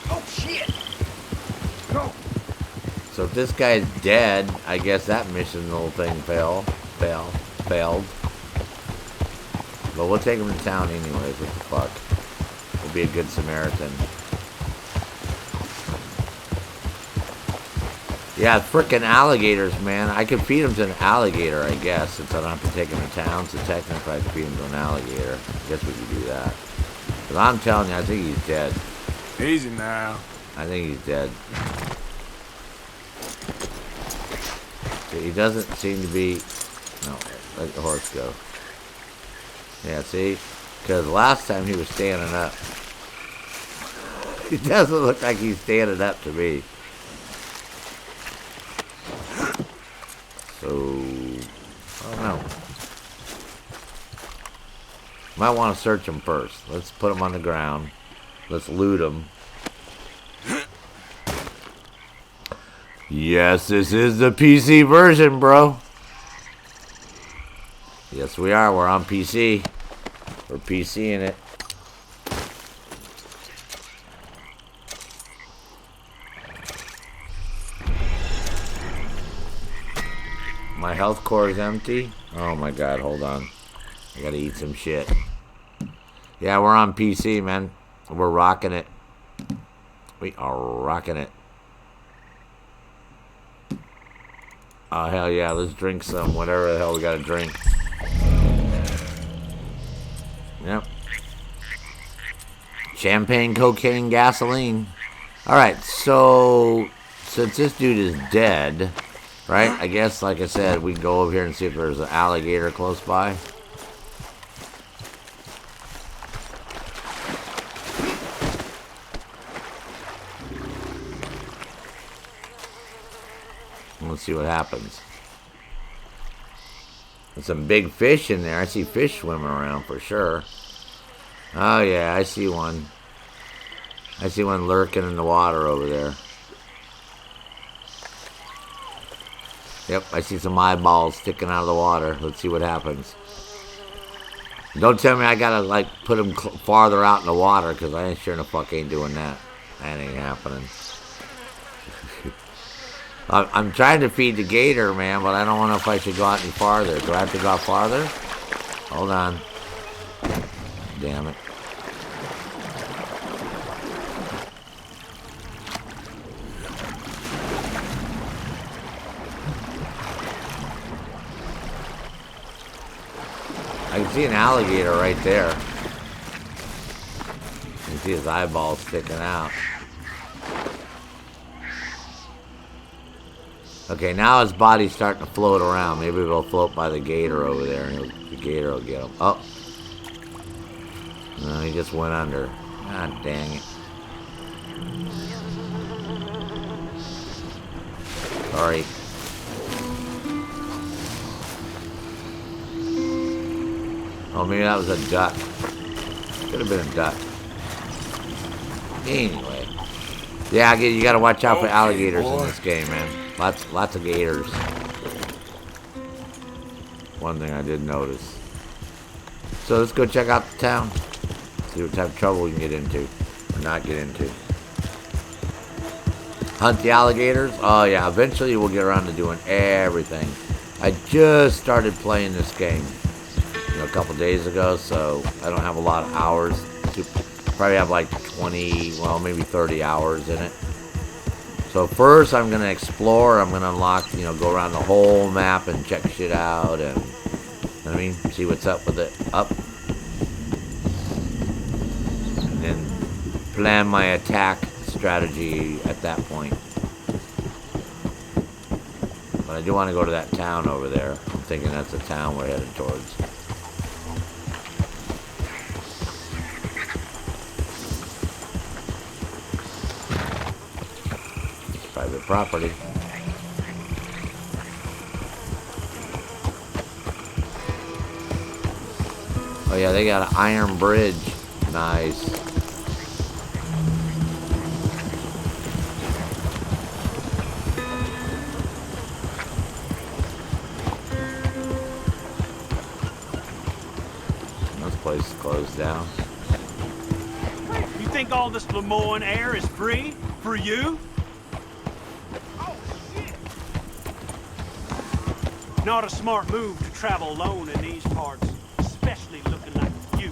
Oh shit! Go. So if this guy's dead, I guess that mission little thing failed. But we'll take him to town anyways. What the fuck? We'll be a good Samaritan. Yeah, frickin' alligators, man. I could feed him to an alligator, I guess, since I don't have to take him to town. So technically, I could feed him to an alligator. I guess we could do that. But I'm telling you, I think he's dead. Easy now. I think he's dead. He doesn't seem to be... No, let the horse go. Yeah, see? Because last time he was standing up. He doesn't look like he's standing up to me. So, I don't know. Might want to search him first. Let's put him on the ground. Let's loot him. Yes, this is the PC version, bro. Yes, we are. We're on PC. We're PCing it. My health core is empty. Oh my god, hold on. I gotta eat some shit. Yeah, we're on PC, man. We're rocking it. We are rocking it. Oh, hell yeah. Let's drink some. Whatever the hell we gotta drink. Yep. Champagne, cocaine, gasoline. Alright, so since this dude is dead, right? I guess, like I said, we can go over here and see if there's an alligator close by. Let's see what happens. There's some big fish in there. I see fish swimming around for sure. Oh yeah, I see one. I see one lurking in the water over there. Yep, I see some eyeballs sticking out of the water. Let's see what happens. Don't tell me I gotta, like, put them farther out in the water, because I ain't sure in the fuck ain't doing that. That ain't happening. I'm trying to feed the gator, man, but I don't know if I should go out any farther. Do I have to go out farther? Hold on. Damn it. I can see an alligator right there. You can see his eyeballs sticking out. Okay, now his body's starting to float around. Maybe it'll float by the gator over there, and the gator will get him. Oh. No, he just went under. God dang it. Sorry. Oh, maybe that was a duck. Could have been a duck. Anyway. Yeah, you gotta watch out for alligators in this game, man. Lots of gators. One thing I did notice. So let's go check out the town. See what type of trouble we can get into. Or not get into. Hunt the alligators? Oh yeah, eventually we'll get around to doing everything. I just started playing this game, a couple days ago, so I don't have a lot of hours. Probably have like 20, well, maybe 30 hours in it. So first I'm going to explore. I'm going to unlock, go around the whole map and check shit out and, see what's up with it. And then plan my attack strategy at that point. But I do want to go to that town over there. I'm thinking that's the town we're headed towards. Private property. Oh yeah, they got an iron bridge. Nice. This place is closed down. You think all this Lemoyne air is free for you? Not a smart move to travel alone in these parts, especially looking like you.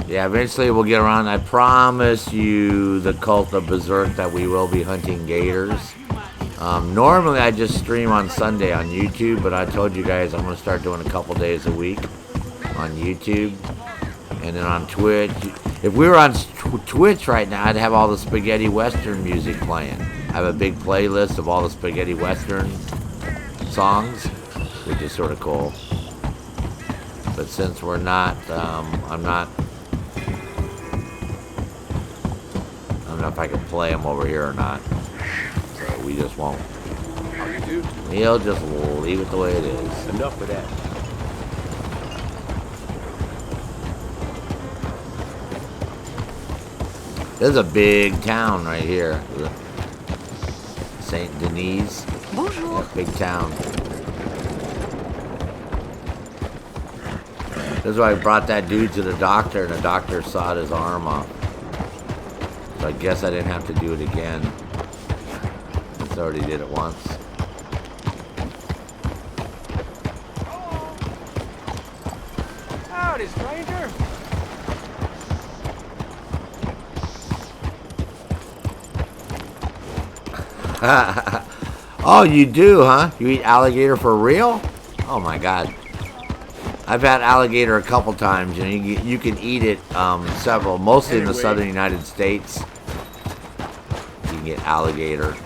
Yeah, eventually we'll get around. I promise you, the Cult of Berserk, that we will be hunting gators. Normally I just stream on Sunday on YouTube, but I told you guys I'm going to start doing a couple days a week on YouTube. And then on Twitch. If we were on Twitch right now, I'd have all the spaghetti western music playing. I have a big playlist of all the spaghetti western songs, which is sort of cool. But since we're not, I'm not. I don't know if I can play him over here or not. So we just won't. How you do? He'll just leave it the way it is. Enough of that. This is a big town right here. Saint Denis. Bonjour. Yeah, big town. This is why I brought that dude to the doctor, and the doctor sawed his arm off. So I guess I didn't have to do it again. I already did it once. Howdy, stranger. Oh, you do, huh? You eat alligator for real? Oh my God. I've had alligator a couple times, and you can eat it several, mostly in the southern United States. You can get alligator.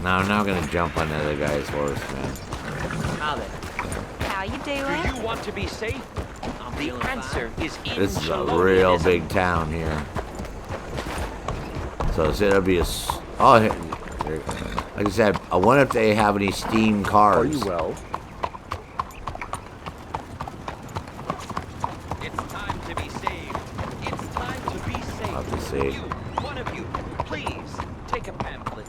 Now I'm not gonna jump on the other guy's horse, man. How you Do doing? you want to be safe? The answer is in This is a Shalom. real big town here. So it'll be a. Oh, like I said, I wonder if they have any steam cars. Are you well? It's time to be saved. It's time to be saved. I'll have to see. You, one of you, please take a pamphlet.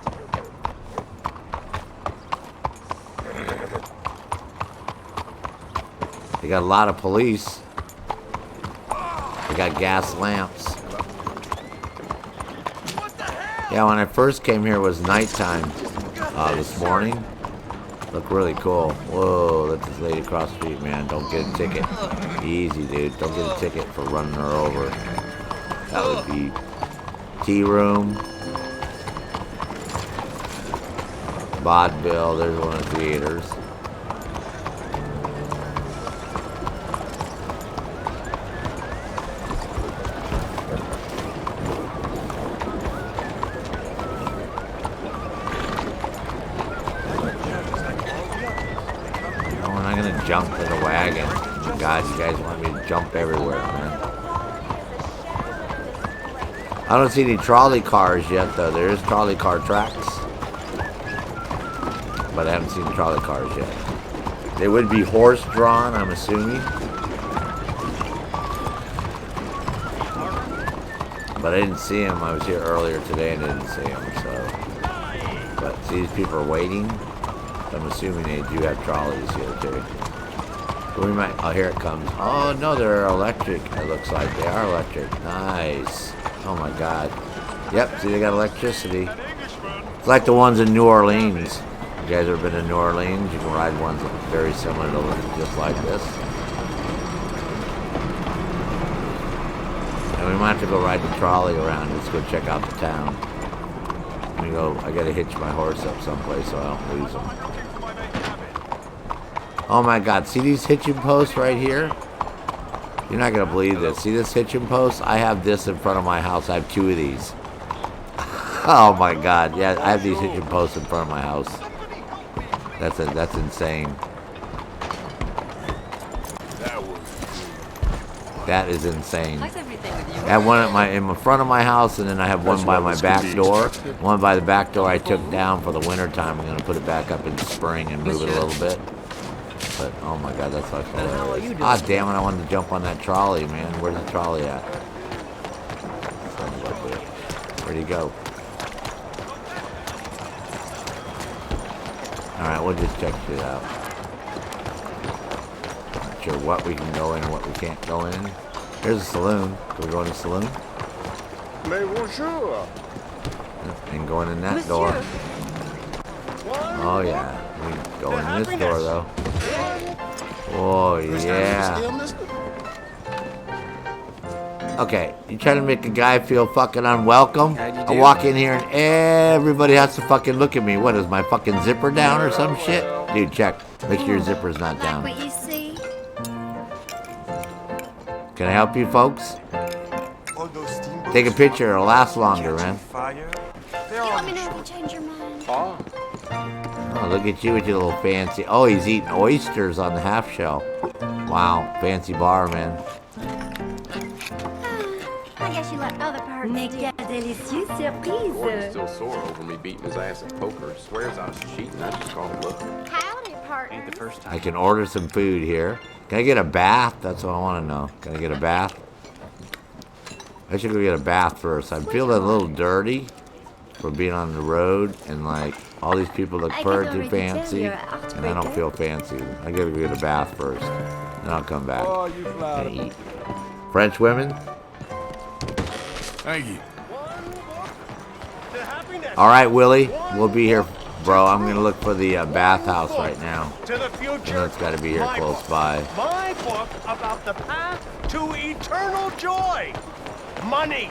They got a lot of police. They got gas lamps. Yeah, when I first came here, it was nighttime this morning. Looked really cool. Whoa, that's this lady across the street, man. Don't get a ticket. Easy, dude. Don't get a ticket for running her over. That would be tea room. Vaudeville. There's one of the theaters. Jump in the wagon. God, you guys want me to jump everywhere, man. I don't see any trolley cars yet, though. There is trolley car tracks. But I haven't seen trolley cars yet. They would be horse-drawn, I'm assuming. But I didn't see them. I was here earlier today and didn't see them, so. But see, these people are waiting. I'm assuming they do have trolleys here, too. We might. Oh, here it comes. Oh no, they're electric. It looks like they are electric. Nice. Oh my God. Yep. See, they got electricity. It's like the ones in New Orleans. You guys ever been to New Orleans? You can ride ones that are very similar to just like this. And we might have to go ride the trolley around. Let's go check out the town. Let me go. I gotta hitch my horse up someplace so I don't lose him. Oh my God, see these hitching posts right here? You're not gonna believe this. See this hitching post? I have this in front of my house. I have 2 of these. Oh my God, yeah, I have these hitching posts in front of my house. That's insane. That is insane. How's everything with you? I have one in the front of my house, and then I have one by my back door. One by the back door I took down for the winter time. I'm gonna put it back up in the spring and move it a little bit. But oh my God, that's like hilarious. Ah, damn it! I wanted to jump on that trolley, man. Where's the trolley at? Where'd he go? All right, we'll just check shit out. Not sure what we can go in and what we can't go in. There's a saloon. Can we go in the saloon? Mais bonjour. And going in that door. Oh yeah. We go in this door though. Oh yeah. Okay, you trying to make a guy feel fucking unwelcome? I walk in here and everybody has to fucking look at me. What, is my fucking zipper down or some shit? Dude, check. Make sure your zipper's not down. Like what you see? Can I help you folks? Take a picture, it'll last longer, man. Fire. Let me know if you change your mind. Ah, Oh, look at you with your little fancy. Oh, he's eating oysters on the half shell. Wow, fancy bar, man. I guess you let other parts Mais do. quelle délicieuse Gordon's surprise! still sore over me beating his ass at poker. Swears I was cheating. I just called him look. Howdy, partner. Ain't the first time. I can order some food here. Can I get a bath? That's what I want to know. Can I get a bath? I should go get a bath first. I'm feeling a little dirty for being on the road, and like all these people look I can pretty already tell fancy, you're a and I don't heartbreaker. feel fancy. I gotta go get a bath first, then I'll come back Oh, you fly. and eat. French women? Thank you. All right, Willie, we'll be here, bro. I'm gonna look for the bathhouse right now. To the I know future. it's got to be here My close book. by. My book about the path to eternal joy. Money.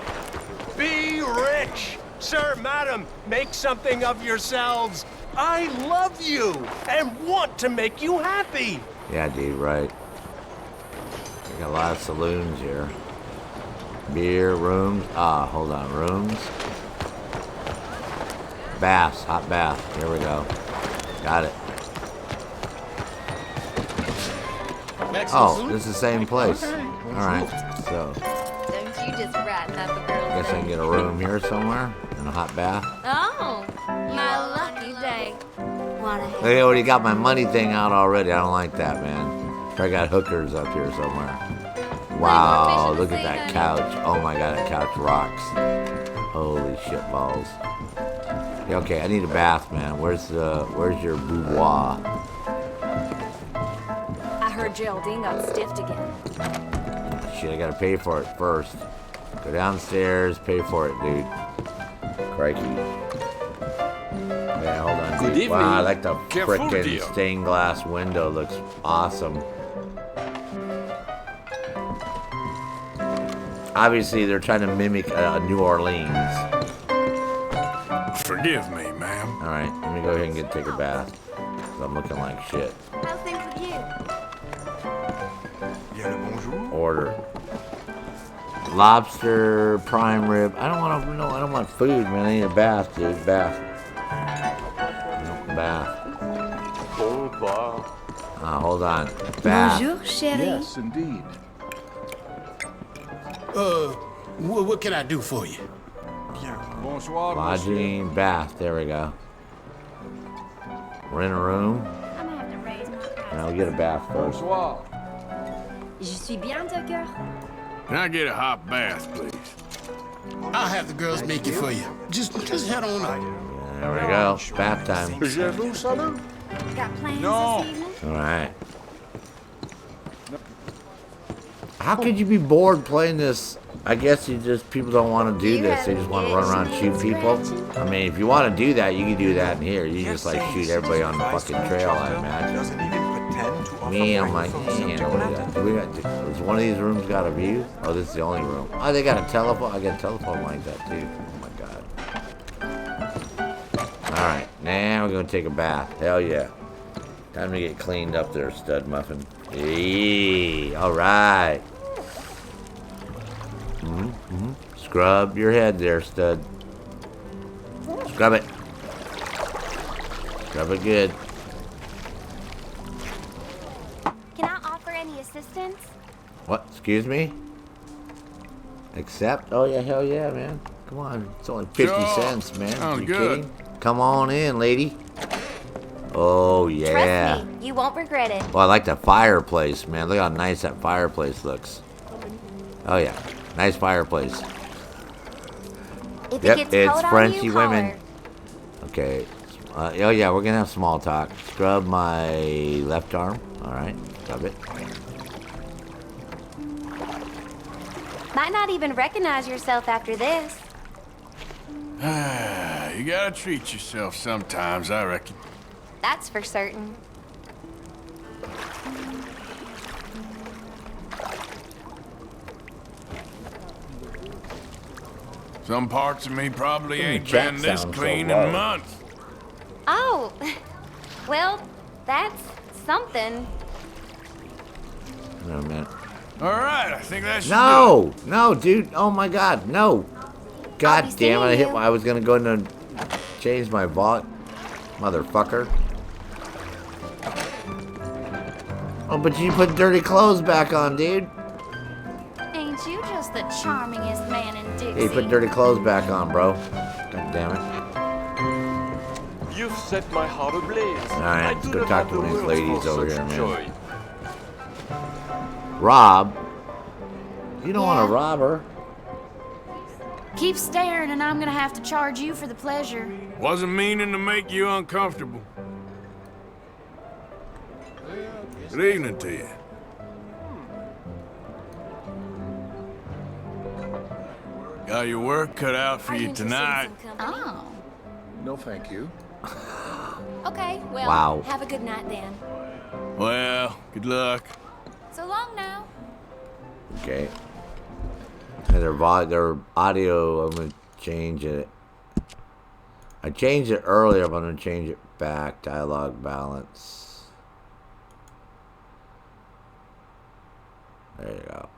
Be rich. Sir, madam, make something of yourselves. I love you and want to make you happy. Yeah, dude, right. We got a lot of saloons here. Beer, rooms. Ah, hold on, rooms. Baths, hot bath. Here we go. Got it. Oh, this is the same place. All right, so Don't you just brighten up a I girl's guess I can get a room here somewhere and a hot bath. Oh, my lucky day. Wanna have They already got my money thing out already. I don't like that, man. I got hookers up here somewhere. Wow, look at that couch. Oh my god, that couch rocks. Holy shit balls. Yeah, okay, I need a bath, man. Where's your boudoir? I heard Geraldine got stiffed again. Shit, I gotta pay for it first. Go downstairs, pay for it, dude. Crikey. Yeah, hold on, Good dude. Wow, I evening. like the Careful, frickin' dear. stained glass window. Looks awesome. Obviously, they're trying to mimic New Orleans. Forgive me, ma'am. All right, let me go ahead and take a bath. 'Cause I'm looking like shit. How's things with you? Bien le bonjour. Order. Lobster, prime rib. I don't want to. No, I don't want food, man. I need a bath, dude. Bath. No, bath. Bonsoir. Hold on. Bath. Bonjour, chérie. Yes, indeed. What can I do for you? Bien. Bonsoir, Lodging, bath. There we go. Rent a room. I'm gonna have to raise my price. And I'll get a bath first. Bonsoir. Je suis bien, Tucker. Can I get a hot bath, please? I'll have the girls make it for you. Just head on up. There we go. Bath time. Je vous salue. Got plans No. this evening? All right. How could you be bored playing this? I guess people don't want to do this. They just want to run around and shoot people. I mean, if you want to do that, you can do that in here. You just like shoot everybody on the fucking trail, I imagine. Doesn't even pretend to offer Me, I'm like, breakfast man, from what do we got? Does one of these rooms got a view? Oh, this is the only room. Oh, they got a telephone. I got a telephone like that too. Oh my god. All right, now we're gonna take a bath. Hell yeah. Time to get cleaned up there, stud muffin. Hey, all right. Scrub your head there, stud. Scrub it. Scrub it good. Can I offer any assistance? What? Excuse me? Accept? Oh yeah, hell yeah, man. Come on, it's only 50 Sure. cents, man. Sounds you good. kidding? Come on in, lady. Oh yeah. Trust me, you won't regret it. Well, I like that fireplace, man. Look how nice that fireplace looks. Oh yeah, nice fireplace. If Yep, it gets it's cold Frenchy on you, women. holler. Okay. Oh yeah, we're gonna have small talk. Scrub my left arm. All right, scrub it. Might not even recognize yourself after this. You gotta treat yourself sometimes, I reckon. That's for certain. Some parts of me probably Your ain't chat been this sounds so clean low. in months. Oh, well, that's something. No, man. All right, I think that should do it. No, no, dude. Oh my God, no. God be damn it! seeing you. I was gonna go in and change my vault, motherfucker. Oh, but you put dirty clothes back on, dude. Ain't you just the charmingest man in Dixie? Hey, put dirty clothes back on, bro. God damn it. You've set my heart ablaze. Alright, let's go talk to one of these ladies over here, man. Joy. Rob? You don't want Yeah. to rob her. Keep staring, and I'm gonna have to charge you for the pleasure. Wasn't meaning to make you uncomfortable. Good evening to you. Got your work cut out for you tonight. Oh. No, thank you. Okay, well, Wow. have a good night then. Well, good luck. So long now. Okay. And their audio, I'm gonna change it. I changed it earlier, but I'm gonna change it back. Dialogue balance. There you go.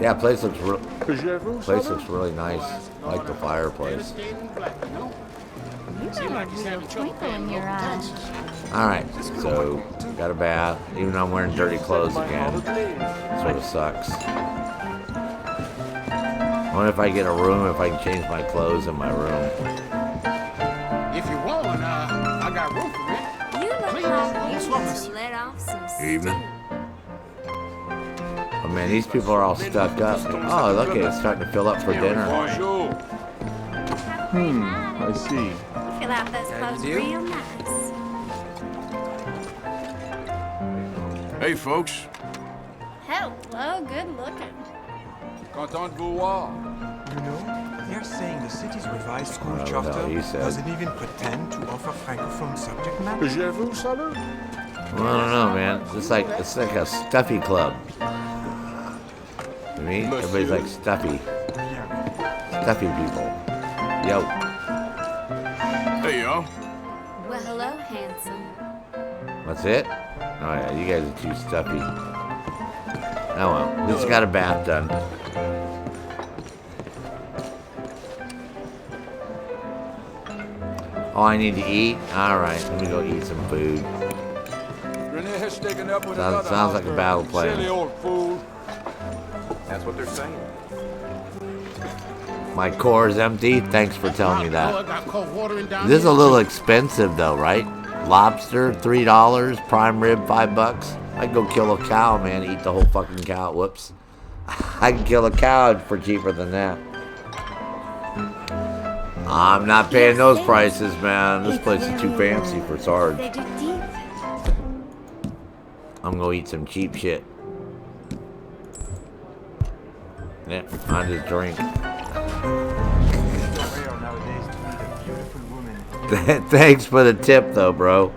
Yeah, place looks really nice. I like the fireplace. You got a real twinkle in your eyes. All right, so got a bath. Even though I'm wearing dirty clothes again, sort of sucks. I wonder if I get a room, if I can change my clothes in my room. If you want, I got room for it. You look Please, like you let's need walk. to let off some Evening. Oh man, these people are all stuck up. Oh, look, it's starting to fill up for dinner. Bonjour. I see. Fill out those clothes real nice. Hey, folks. Hello, good looking. Content de vous voir. You know, they're saying the city's revised school What the hell charter he said. doesn't even pretend to offer francophone subject matter. J'ai vu ça là. Well, I don't know, man. It's like a stuffy club. To me, everybody's like stuffy people. Yo. Hey, y'all. Well, hello, handsome. That's it? Oh yeah, you guys are too stuffy. Oh well, we just got a bath done. Oh, I need to eat? Alright, let me go eat some food. Renee has taken up with Sounds like a battle plan. Silly old fool. That's what they're saying. My core is empty. Thanks for telling me Oh, that. I got cold water in down This is a here. little expensive though, right? Lobster, $3. Prime rib, $5. I'd go kill a cow, man. Eat the whole fucking cow. Whoops. I can kill a cow for cheaper than that. I'm not paying those prices, man. This place is too fancy for Sarge. They do deep. I'm gonna eat some cheap shit. Yeah, I just drink. It's rare nowadays to meet a beautiful woman. Thanks for the tip, though, bro.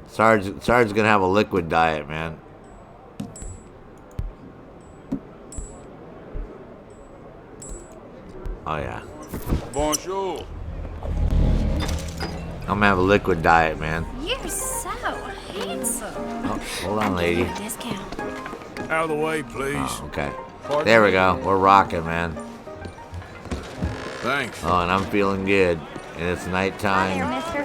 Sarge's gonna have a liquid diet, man. Oh yeah, Bonjour. I'm gonna have a liquid diet, man. You're so handsome. Oh, hold on, lady. Discount. Out of the way, please. Oh, okay. There we go. We're rocking, man. Thanks. Oh, and I'm feeling good. And it's Hi there, nighttime, mister.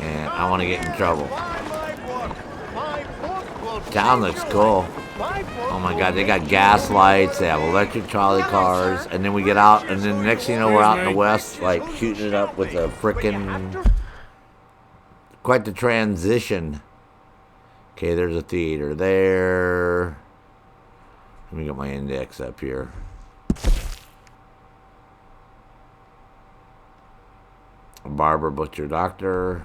and I want to get in trouble. Buy my book. My book will Town change looks your cool. life. My book Oh my will God, they got make gas you lights. They have electric trolley cars, and then we get out, and then the next thing you know, we're out in the west, like shooting it up with a frickin' quite the transition. Okay, there's a theater there. Let me get my index up here. Barber, butcher, doctor.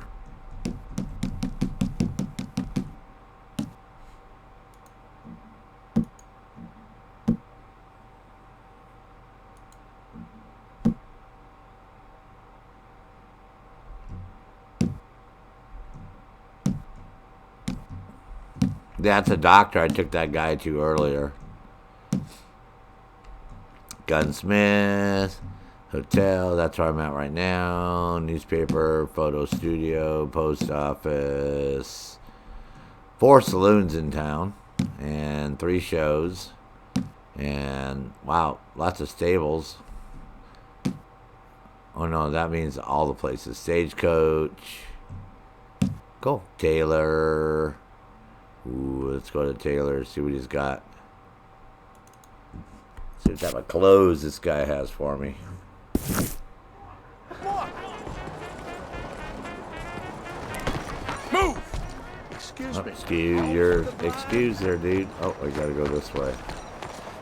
That's a doctor I took that guy to earlier. Gunsmith, Hotel, that's where I'm at right now. Newspaper, photo studio, post office. 4 saloons in town. And 3 shows. And, wow, lots of stables. Oh, no, that means all the places. Stagecoach. Cool. Taylor. Ooh, let's go to Taylor, see what he's got. See what type of clothes this guy has for me. Move! Excuse me. Excuse there, dude. Oh, I gotta go this way.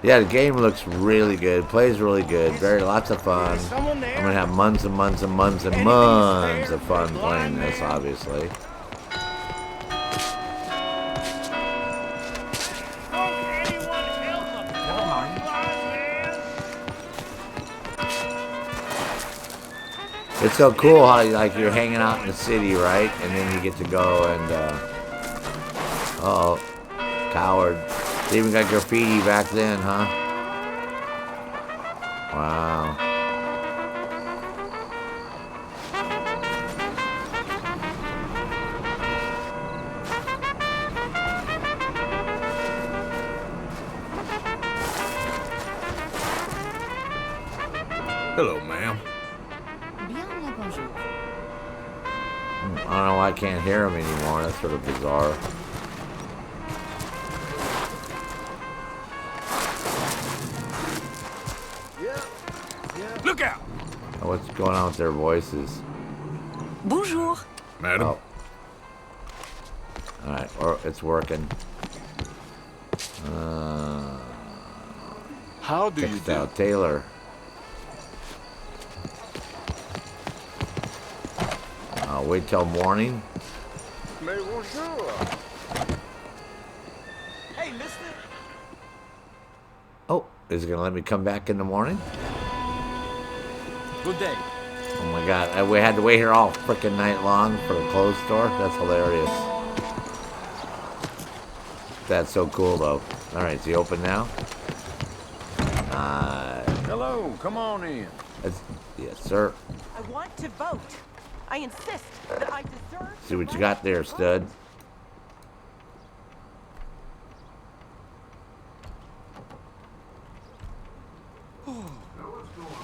Yeah, the game looks really good. Plays really good. Lots of fun. I'm gonna have months and months and months and months of fun playing this, obviously. It's so cool how like you're hanging out in the city, right? And then you get to go and uh-oh, coward. They even got graffiti back then, huh? Wow. Hello, ma'am. I don't know why I can't hear him anymore. That's sort of bizarre. Look out! Oh, what's going on with their voices? Bonjour. Madam. Oh. Alright, or it's working. How do you Textile do? Taylor. Wait till morning. Mais bonjour. Hey, mister. Oh, is it gonna let me come back in the morning? Good day. Oh my god, we had to wait here all frickin' night long for the clothes store? That's hilarious. That's so cool though. Alright, is he open now? Hello, come on in. Yes, sir. I want to vote. I insist that I deserve. See what you got there, stud.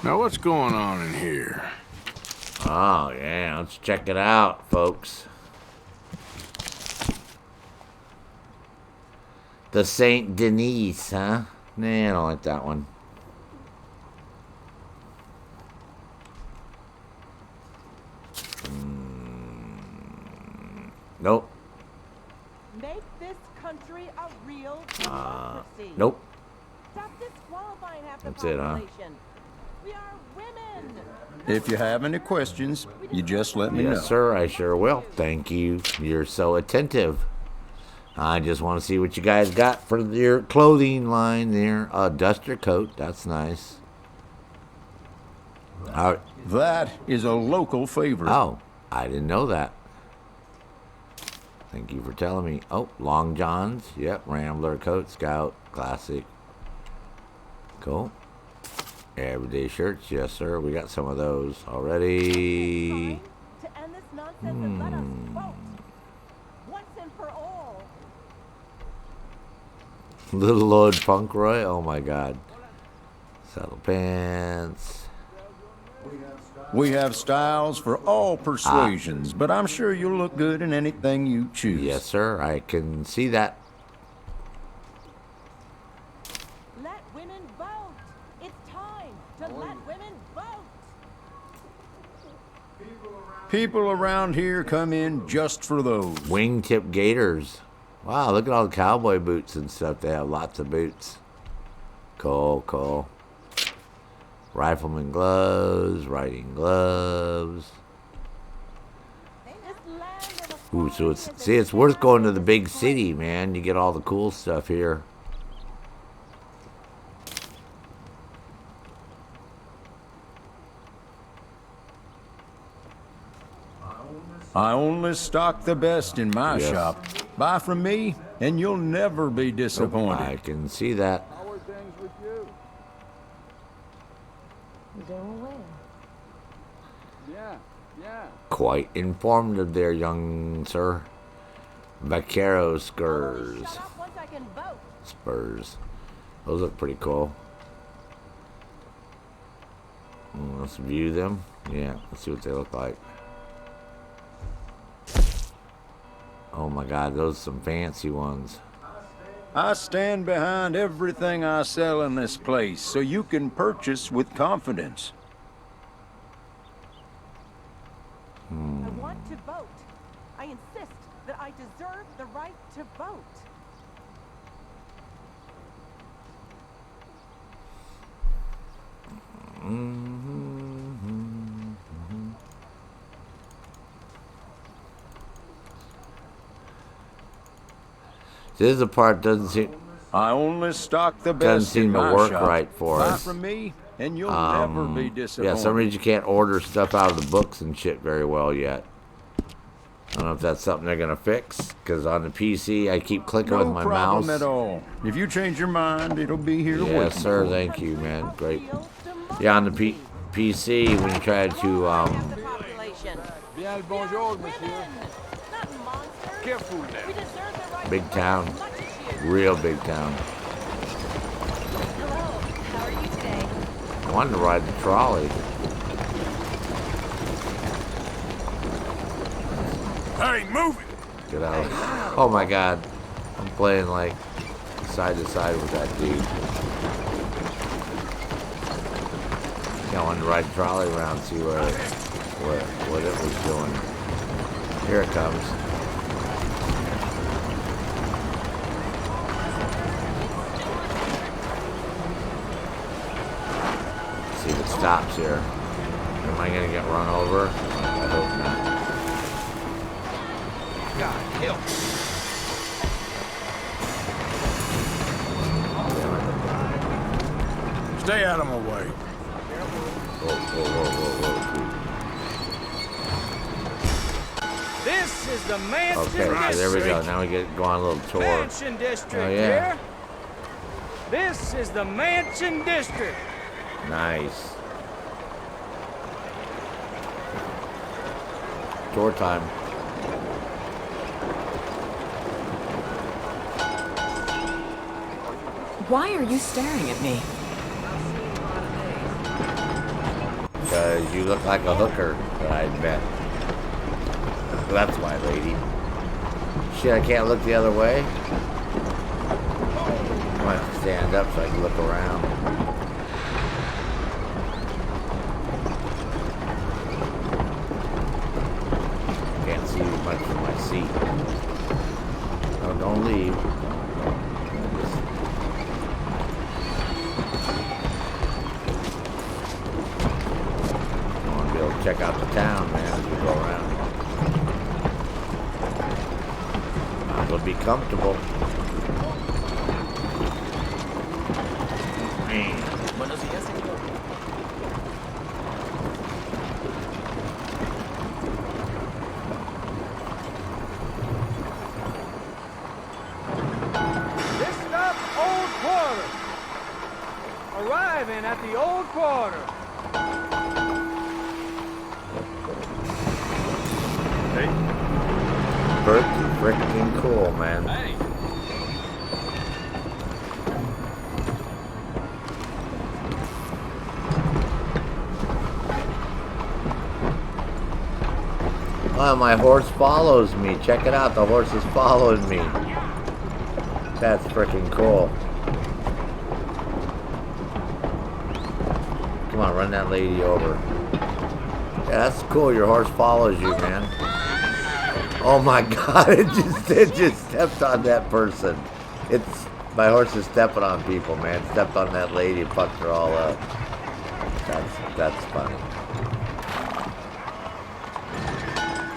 Now what's going on in here? Oh, yeah, let's check it out, folks. The Saint Denis, huh? Nah, I don't like that one. Nope. Make this country a real democracy. Nope. Stop disqualifying half the That's it, huh? population. We are women. If you have any questions, you just let me know. Yes, sir, I sure will. Thank you. You're so attentive. I just want to see what you guys got for your clothing line there. A duster coat. That's nice. That is a local favorite. Oh, I didn't know that. Thank you for telling me. Oh, Long Johns. Yep, Rambler coat, Scout, classic. Cool. Everyday shirts. Yes, sir. We got some of those already. To end this nonsense and let us vote. Once and for all. Little Lord Funkroy. Oh, my God. Saddle pants. We have styles for all persuasions, but I'm sure you'll look good in anything you choose. Yes, sir. I can see that. Let women vote. It's time to let women vote. People around here come in just for those. Wingtip gaiters. Wow, look at all the cowboy boots and stuff. They have lots of boots. Cool, cool. Rifleman gloves, riding gloves. Ooh, so it's worth going to the big city, man. You get all the cool stuff here. I only stock the best in my shop. Buy from me, and you'll never be disappointed. I can see that. How are things with you? Yeah. Quite informative there, young sir. Vaquero spurs. Shut up once I can vote. Spurs. Those look pretty cool. Let's view them. Yeah, let's see what they look like. Oh my God, those are some fancy ones. I stand behind everything I sell in this place, so you can purchase with confidence. I want to vote. I insist that I deserve the right to vote. This is the part doesn't seem. I only stock the Doesn't best seem in to my work shop. right for Buy us. from me, and you'll never be disappointed. Yeah, some reason you can't order stuff out of the books and shit very well yet. I don't know if that's something they're gonna fix, because on the PC I keep clicking with my No problem mouse. at all. If you change your mind, it'll be here waiting. Yes, sir. for you. Thank you, man. Great. Yeah, on the PC when you try to Bien le bonjour, monsieur. Not monsters. Careful there. We deserve the right big to vote town, as much as you. real big town. Hello, how are you today? I wanted to ride the trolley. Hey, move it! Get out. Oh my God. I'm playing like side to side with that dude. Yeah, I wanted to ride the trolley around, see what it was doing. Here it comes. See if it stops here. Am I gonna get run over? I hope not. God help. Stay out of my way. Whoa. This is the Mansion Okay, so there we go. District. Now we go on a little tour. Mansion District, Oh, yeah. here. This is the Mansion District. Nice. Tour time. Why are you staring at me? Because you look like a hooker that I met. That's why, lady. Shit, I can't look the other way. I might have to stand up so I can look around. Can't see much from my seat. Oh, don't leave. I want to be able to check out the town, man, as we go around. Might as well be comfortable. Man. This stop, Old Quarter. Arriving at the Old Quarter. Pretty freaking cool, man. Hey. Oh, my horse follows me. Check it out. The horse is following me. That's freaking cool. Come on, run that lady over. Yeah, that's cool. Your horse follows you, man. Oh my God! It just stepped on that person. It's my horse is stepping on people, man. Stepped on that lady and fucked her all up. That's funny.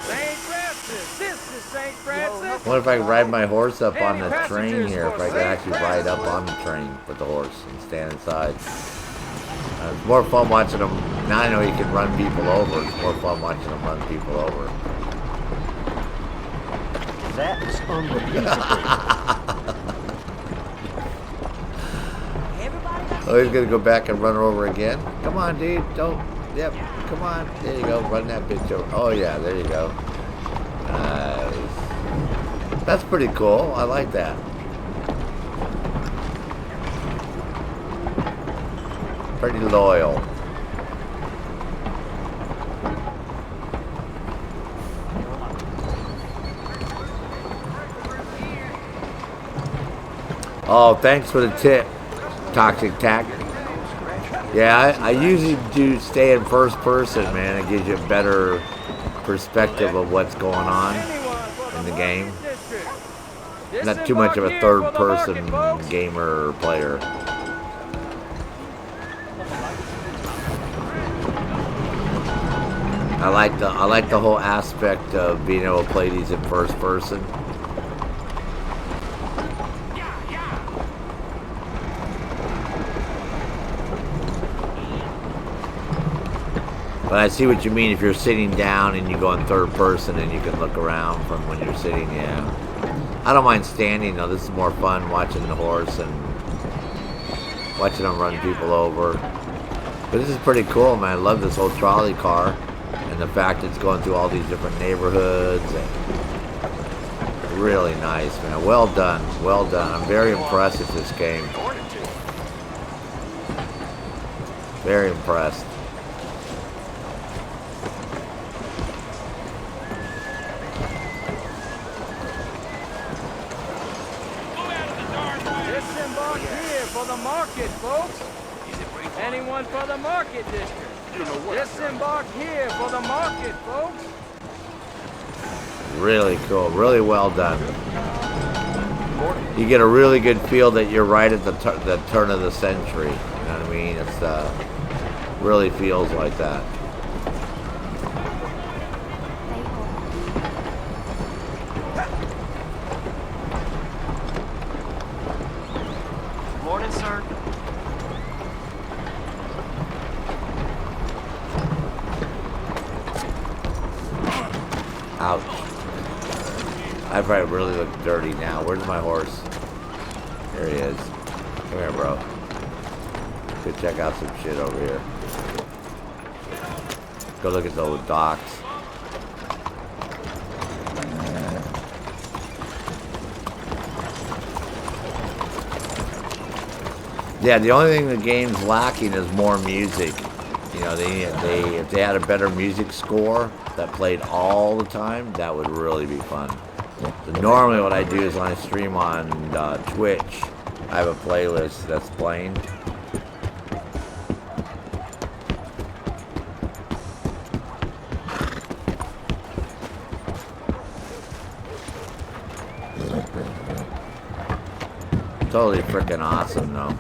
St. Francis. This is St. Francis. What if I could ride my horse up on the train here? If I could actually ride up on the train with the horse and stand inside. It's more fun watching them. Now I know you can run people over. It's more fun watching them run people over. That's unbelievable. Everybody got Oh, he's gonna go back and run her over again. Come on, dude. Don't. Yep. Come on. There you go. Run that bitch over. Oh yeah. There you go. Nice. That's pretty cool. I like that. Pretty loyal. Oh, thanks for the tip, Toxic Tack. Yeah, I usually do stay in first person, man. It gives you a better perspective of what's going on in the game. Not too much of a third person gamer or player. I like the whole aspect of being able to play these in first person. But I see what you mean if you're sitting down and you go in third person and you can look around from when you're sitting, yeah. I don't mind standing though. This is more fun watching the horse and watching them run people over. But this is pretty cool, man. I love this whole trolley car and the fact it's going through all these different neighborhoods. And really nice, man. Well done. Well done. I'm very impressed with this game. Very impressed. Market, folks. Anyone for the market district? Disembark here for the market, folks. Really cool. Really well done. You get a really good feel that you're right at the turn of the century. You know what I mean? It's really feels like that. Morning, sir. Ouch. I probably really look dirty now. Where's my horse? There he is. Come here, bro. Go check out some shit over here. Go look at those docks. Yeah, the only thing the game's lacking is more music. You know, if they had a better music score that played all the time, that would really be fun. So normally what I do is when I stream on Twitch, I have a playlist that's playing. Totally freaking awesome, though.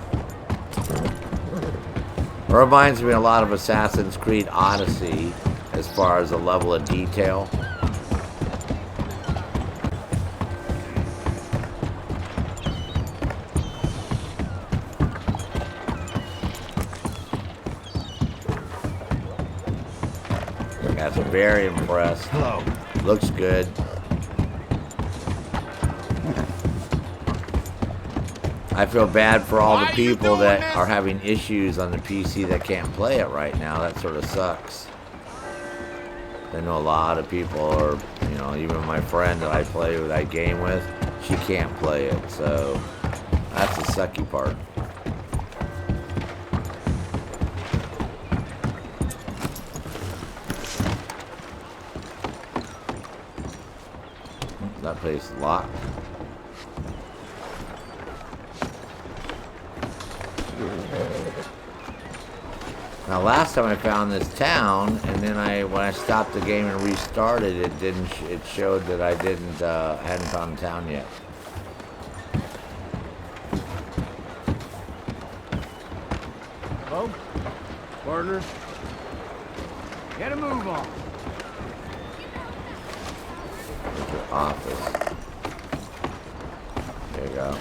It reminds me a lot of Assassin's Creed Odyssey as far as the level of detail. That's very impressed. Hello. Looks good. I feel bad for all the people that are having issues on the PC that can't play it right now. That sort of sucks. I know a lot of people are, you know, even my friend that I play with, I game with, she can't play it. So that's the sucky part. That place is locked. Now last time I found this town, and then when I stopped the game and restarted, it showed that I hadn't found the town yet. Hello? Partner? Get a move on. There's your office. There you go.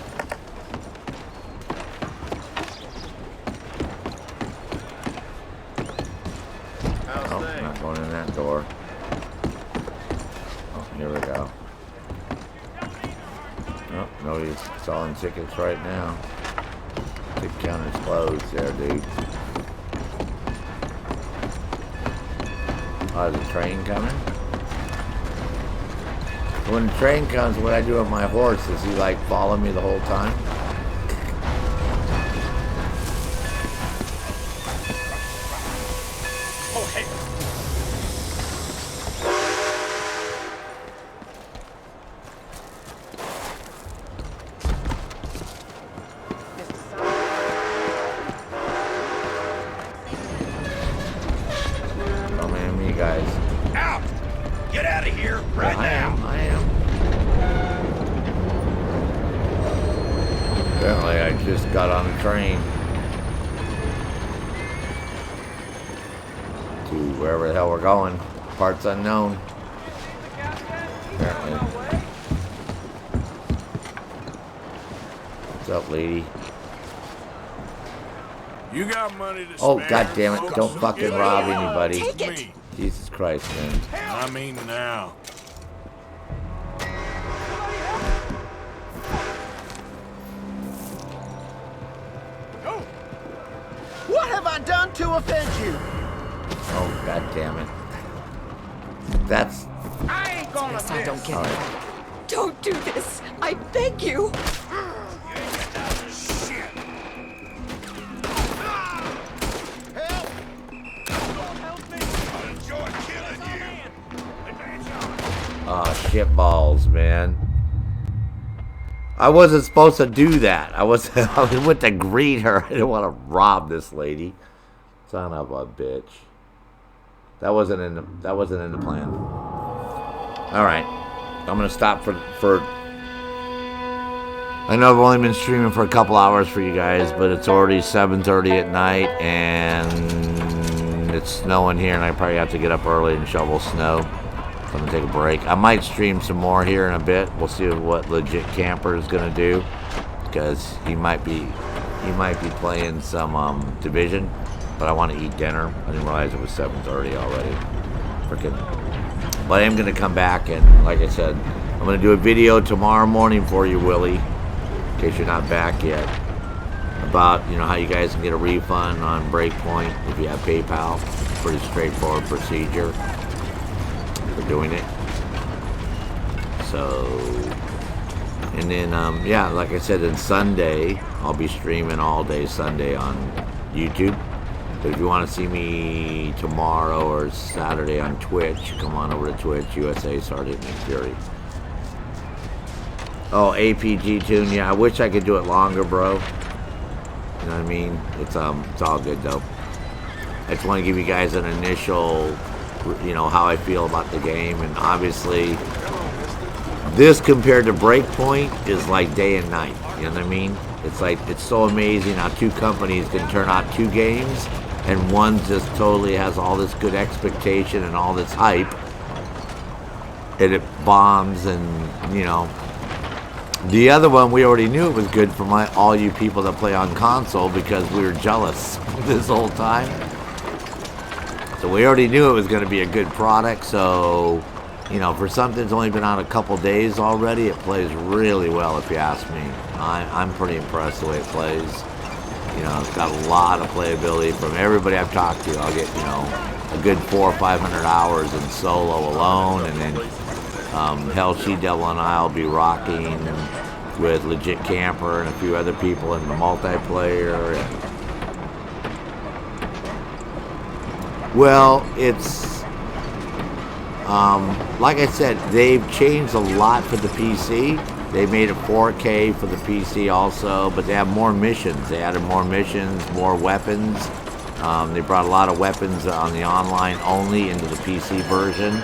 Going in that door. Oh, here we go. Oh, nobody's selling tickets right now. The counter's closed there, dude. Oh, there's a train coming? When the train comes, what I do with my horse is he like follow me the whole time. Oh, hey. Oh man, me guys. Out! Get out of here right now! I am. Apparently, I just got on a train to wherever the hell we're going. Parts unknown. Apparently. What's up, lady? You got money to Oh, spare? god damn it. Don't fucking rob anybody. Take it. Jesus Christ, man. I mean now. What have I done to offend you? Oh, god damn it. That's... I ain't gonna miss. I don't get it. Don't do this. I beg you. Oh, shit balls, man. I wasn't supposed to do that. I was went to greet her. I didn't want to rob this lady. Son of a bitch. That wasn't in the plan. All right. I'm going to stop for I know I've only been streaming for a couple hours for you guys, but it's already 7:30 at night and it's snowing here and I probably have to get up early and shovel snow. I'm gonna take a break. I might stream some more here in a bit. We'll see what Legit Camper is gonna do because he might be playing some Division, but I want to eat dinner. I didn't realize it was 7:30 already. Freaking! But I am gonna come back and, like I said, I'm gonna do a video tomorrow morning for you, Willie, in case you're not back yet, about how you guys can get a refund on Breakpoint if you have PayPal. Pretty straightforward procedure for doing it. So, and then yeah, like I said, on Sunday I'll be streaming all day Sunday on YouTube. But if you want to see me tomorrow or Saturday on Twitch, come on over to Twitch, USA Sergeant Nick Fury. Oh, APG tune, yeah, I wish I could do it longer, bro. You know what I mean? It's all good though. I just want to give you guys an initial, how I feel about the game, and obviously this compared to Breakpoint is like day and night. You know what I mean? It's like, it's so amazing how two companies can turn out two games, and one just totally has all this good expectation and all this hype, and it bombs, and the other one we already knew it was good for all you people that play on console because we were jealous this whole time. So we already knew it was going to be a good product. So, for something that's only been out a couple days already, it plays really well if you ask me. I'm pretty impressed the way it plays. It's got a lot of playability from everybody I've talked to. I'll get, a good 400 or 500 hours in solo alone, and then Hell, She-Devil and I'll be rocking with Legit Camper and a few other people in the multiplayer. Well, it's like I said, they've changed a lot for the PC. They made it 4K for the PC also, but they have more missions. They added more missions, more weapons. They brought a lot of weapons on the online only into the PC version.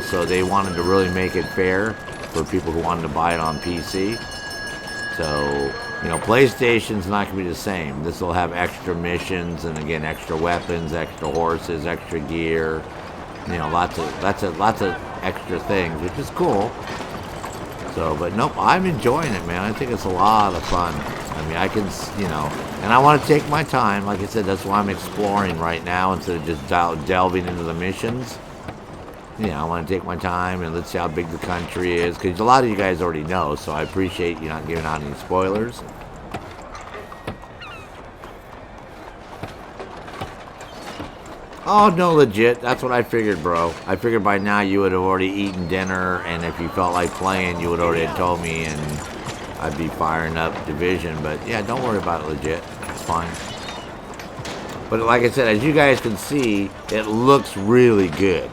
So they wanted to really make it fair for people who wanted to buy it on PC. So, PlayStation's not going to be the same. This will have extra missions and, again, extra weapons, extra horses, extra gear. Lots of extra things, which is cool. So, but nope, I'm enjoying it, man. I think it's a lot of fun. I mean, I can, and I want to take my time. Like I said, that's why I'm exploring right now instead of just delving into the missions. I want to take my time and let's see how big the country is, because a lot of you guys already know, so I appreciate you not giving out any spoilers. Oh, no, legit. That's what I figured, bro. I figured by now you would have already eaten dinner, and if you felt like playing, you would already have told me, and I'd be firing up Division. But, yeah, don't worry about it, legit. It's fine. But like I said, as you guys can see, it looks really good.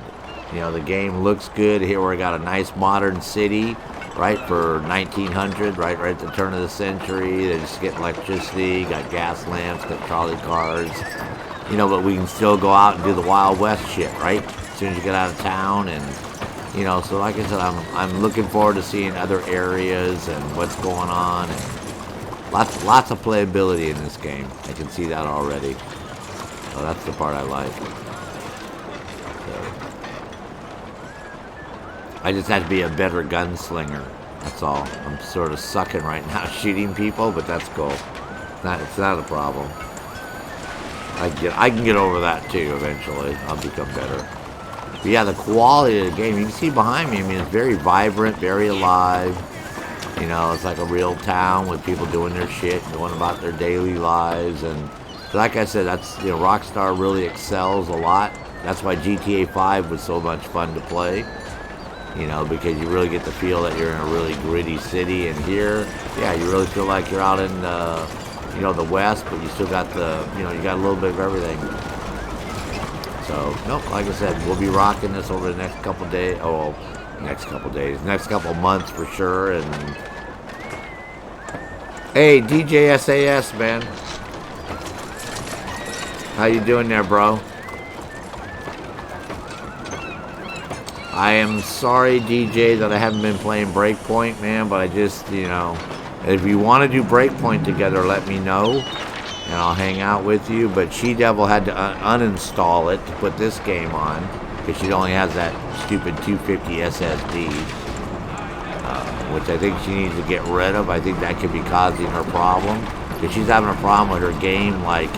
You know, the game looks good. Here we got a nice modern city, right, for 1900, right at the turn of the century. They just get electricity, got gas lamps, got trolley cars. You know, but we can still go out and do the Wild West shit, right? As soon as you get out of town, and you know, so like I said, I'm looking forward to seeing other areas and what's going on, and lots of playability in this game. I can see that already. So that's the part I like. So, I just have to be a better gunslinger. That's all. I'm sort of sucking right now shooting people, but that's cool. It's not a problem. I can get over that too eventually. I'll become better. But yeah, the quality of the game, you can see behind me, I mean, it's very vibrant, very alive. You know, it's like a real town with people doing their shit, going about their daily lives. And like I said, that's, you know, Rockstar really excels a lot. That's why GTA 5 was so much fun to play. You know, because you really get the feel that you're in a really gritty city. And here, yeah, you really feel like you're out in you know, the West, but you still got the, you know, you got a little bit of everything. So, nope, like I said, we'll be rocking this over the next couple days. Oh, next couple months for sure. And hey, DJ SAS, man, how you doing there, bro? I am sorry, DJ, that I haven't been playing Breakpoint, man, but I just, you know, if you want to do Breakpoint together, let me know, and I'll hang out with you. But She-Devil had to uninstall it to put this game on, because she only has that stupid 250 SSD, which I think she needs to get rid of. I think that could be causing her problem, because she's having a problem with her game, like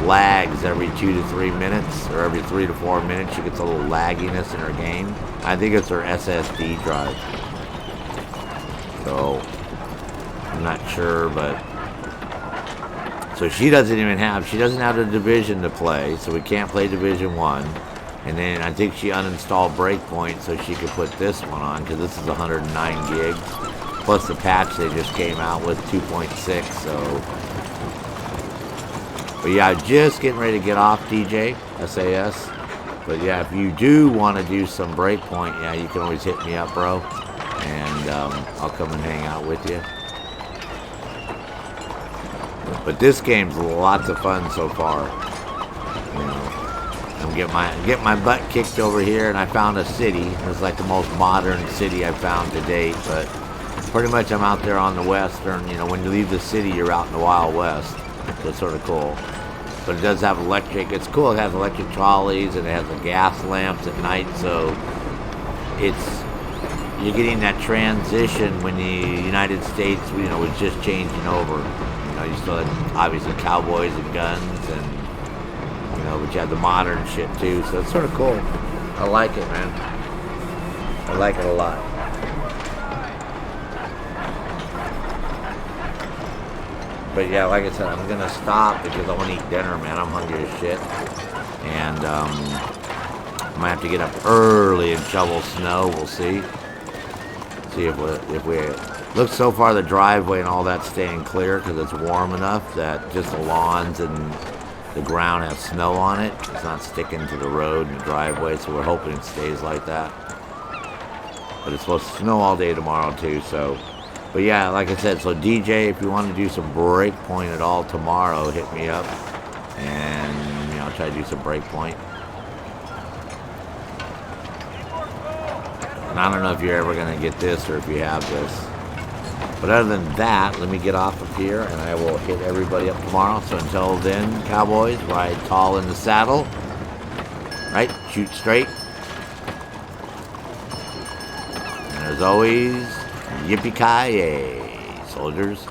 lags every 2 to 3 minutes, or every 3 to 4 minutes. She gets a little lagginess in her game. I think it's her SSD drive. So I'm not sure, but so she doesn't have the Division to play, so we can't play Division 1. And then I think she uninstalled Breakpoint so she could put this one on, because this is 109 gigs plus the patch they just came out with 2.6. So, but yeah, just getting ready to get off, DJ SAS. But yeah, if you do want to do some Breakpoint, yeah, you can always hit me up, bro, and I'll come and hang out with you. But this game's lots of fun so far. You know, I'm getting my butt kicked over here, and I found a city. It's like the most modern city I've found to date. But pretty much I'm out there on the western. You know, when you leave the city, you're out in the Wild West. So it's sort of cool. But it does have electric. It's cool. It has electric trolleys, and it has the gas lamps at night. So you're getting that transition when the United States, you know, was just changing over. You know, you still had obviously cowboys and guns, and you know, but you have the modern shit too. So it's sort of cool. I like it, man. I like it a lot. But yeah, like I said, I'm gonna stop because I want to eat dinner, man. I'm hungry as shit, and I might have to get up early and shovel snow. We'll see. See if we look. So far, the driveway and all that's staying clear because it's warm enough that just the lawns and the ground has snow on it. It's not sticking to the road and the driveway, so we're hoping it stays like that. But it's supposed to snow all day tomorrow too, so. But yeah, like I said, so DJ, if you want to do some Breakpoint at all tomorrow, hit me up, and you know, I'll try to do some Breakpoint. And I don't know if you're ever gonna get this or if you have this. But other than that, let me get off of here, and I will hit everybody up tomorrow. So until then, cowboys, ride tall in the saddle, right? Shoot straight. And as always, yippee-ki-yay, soldiers.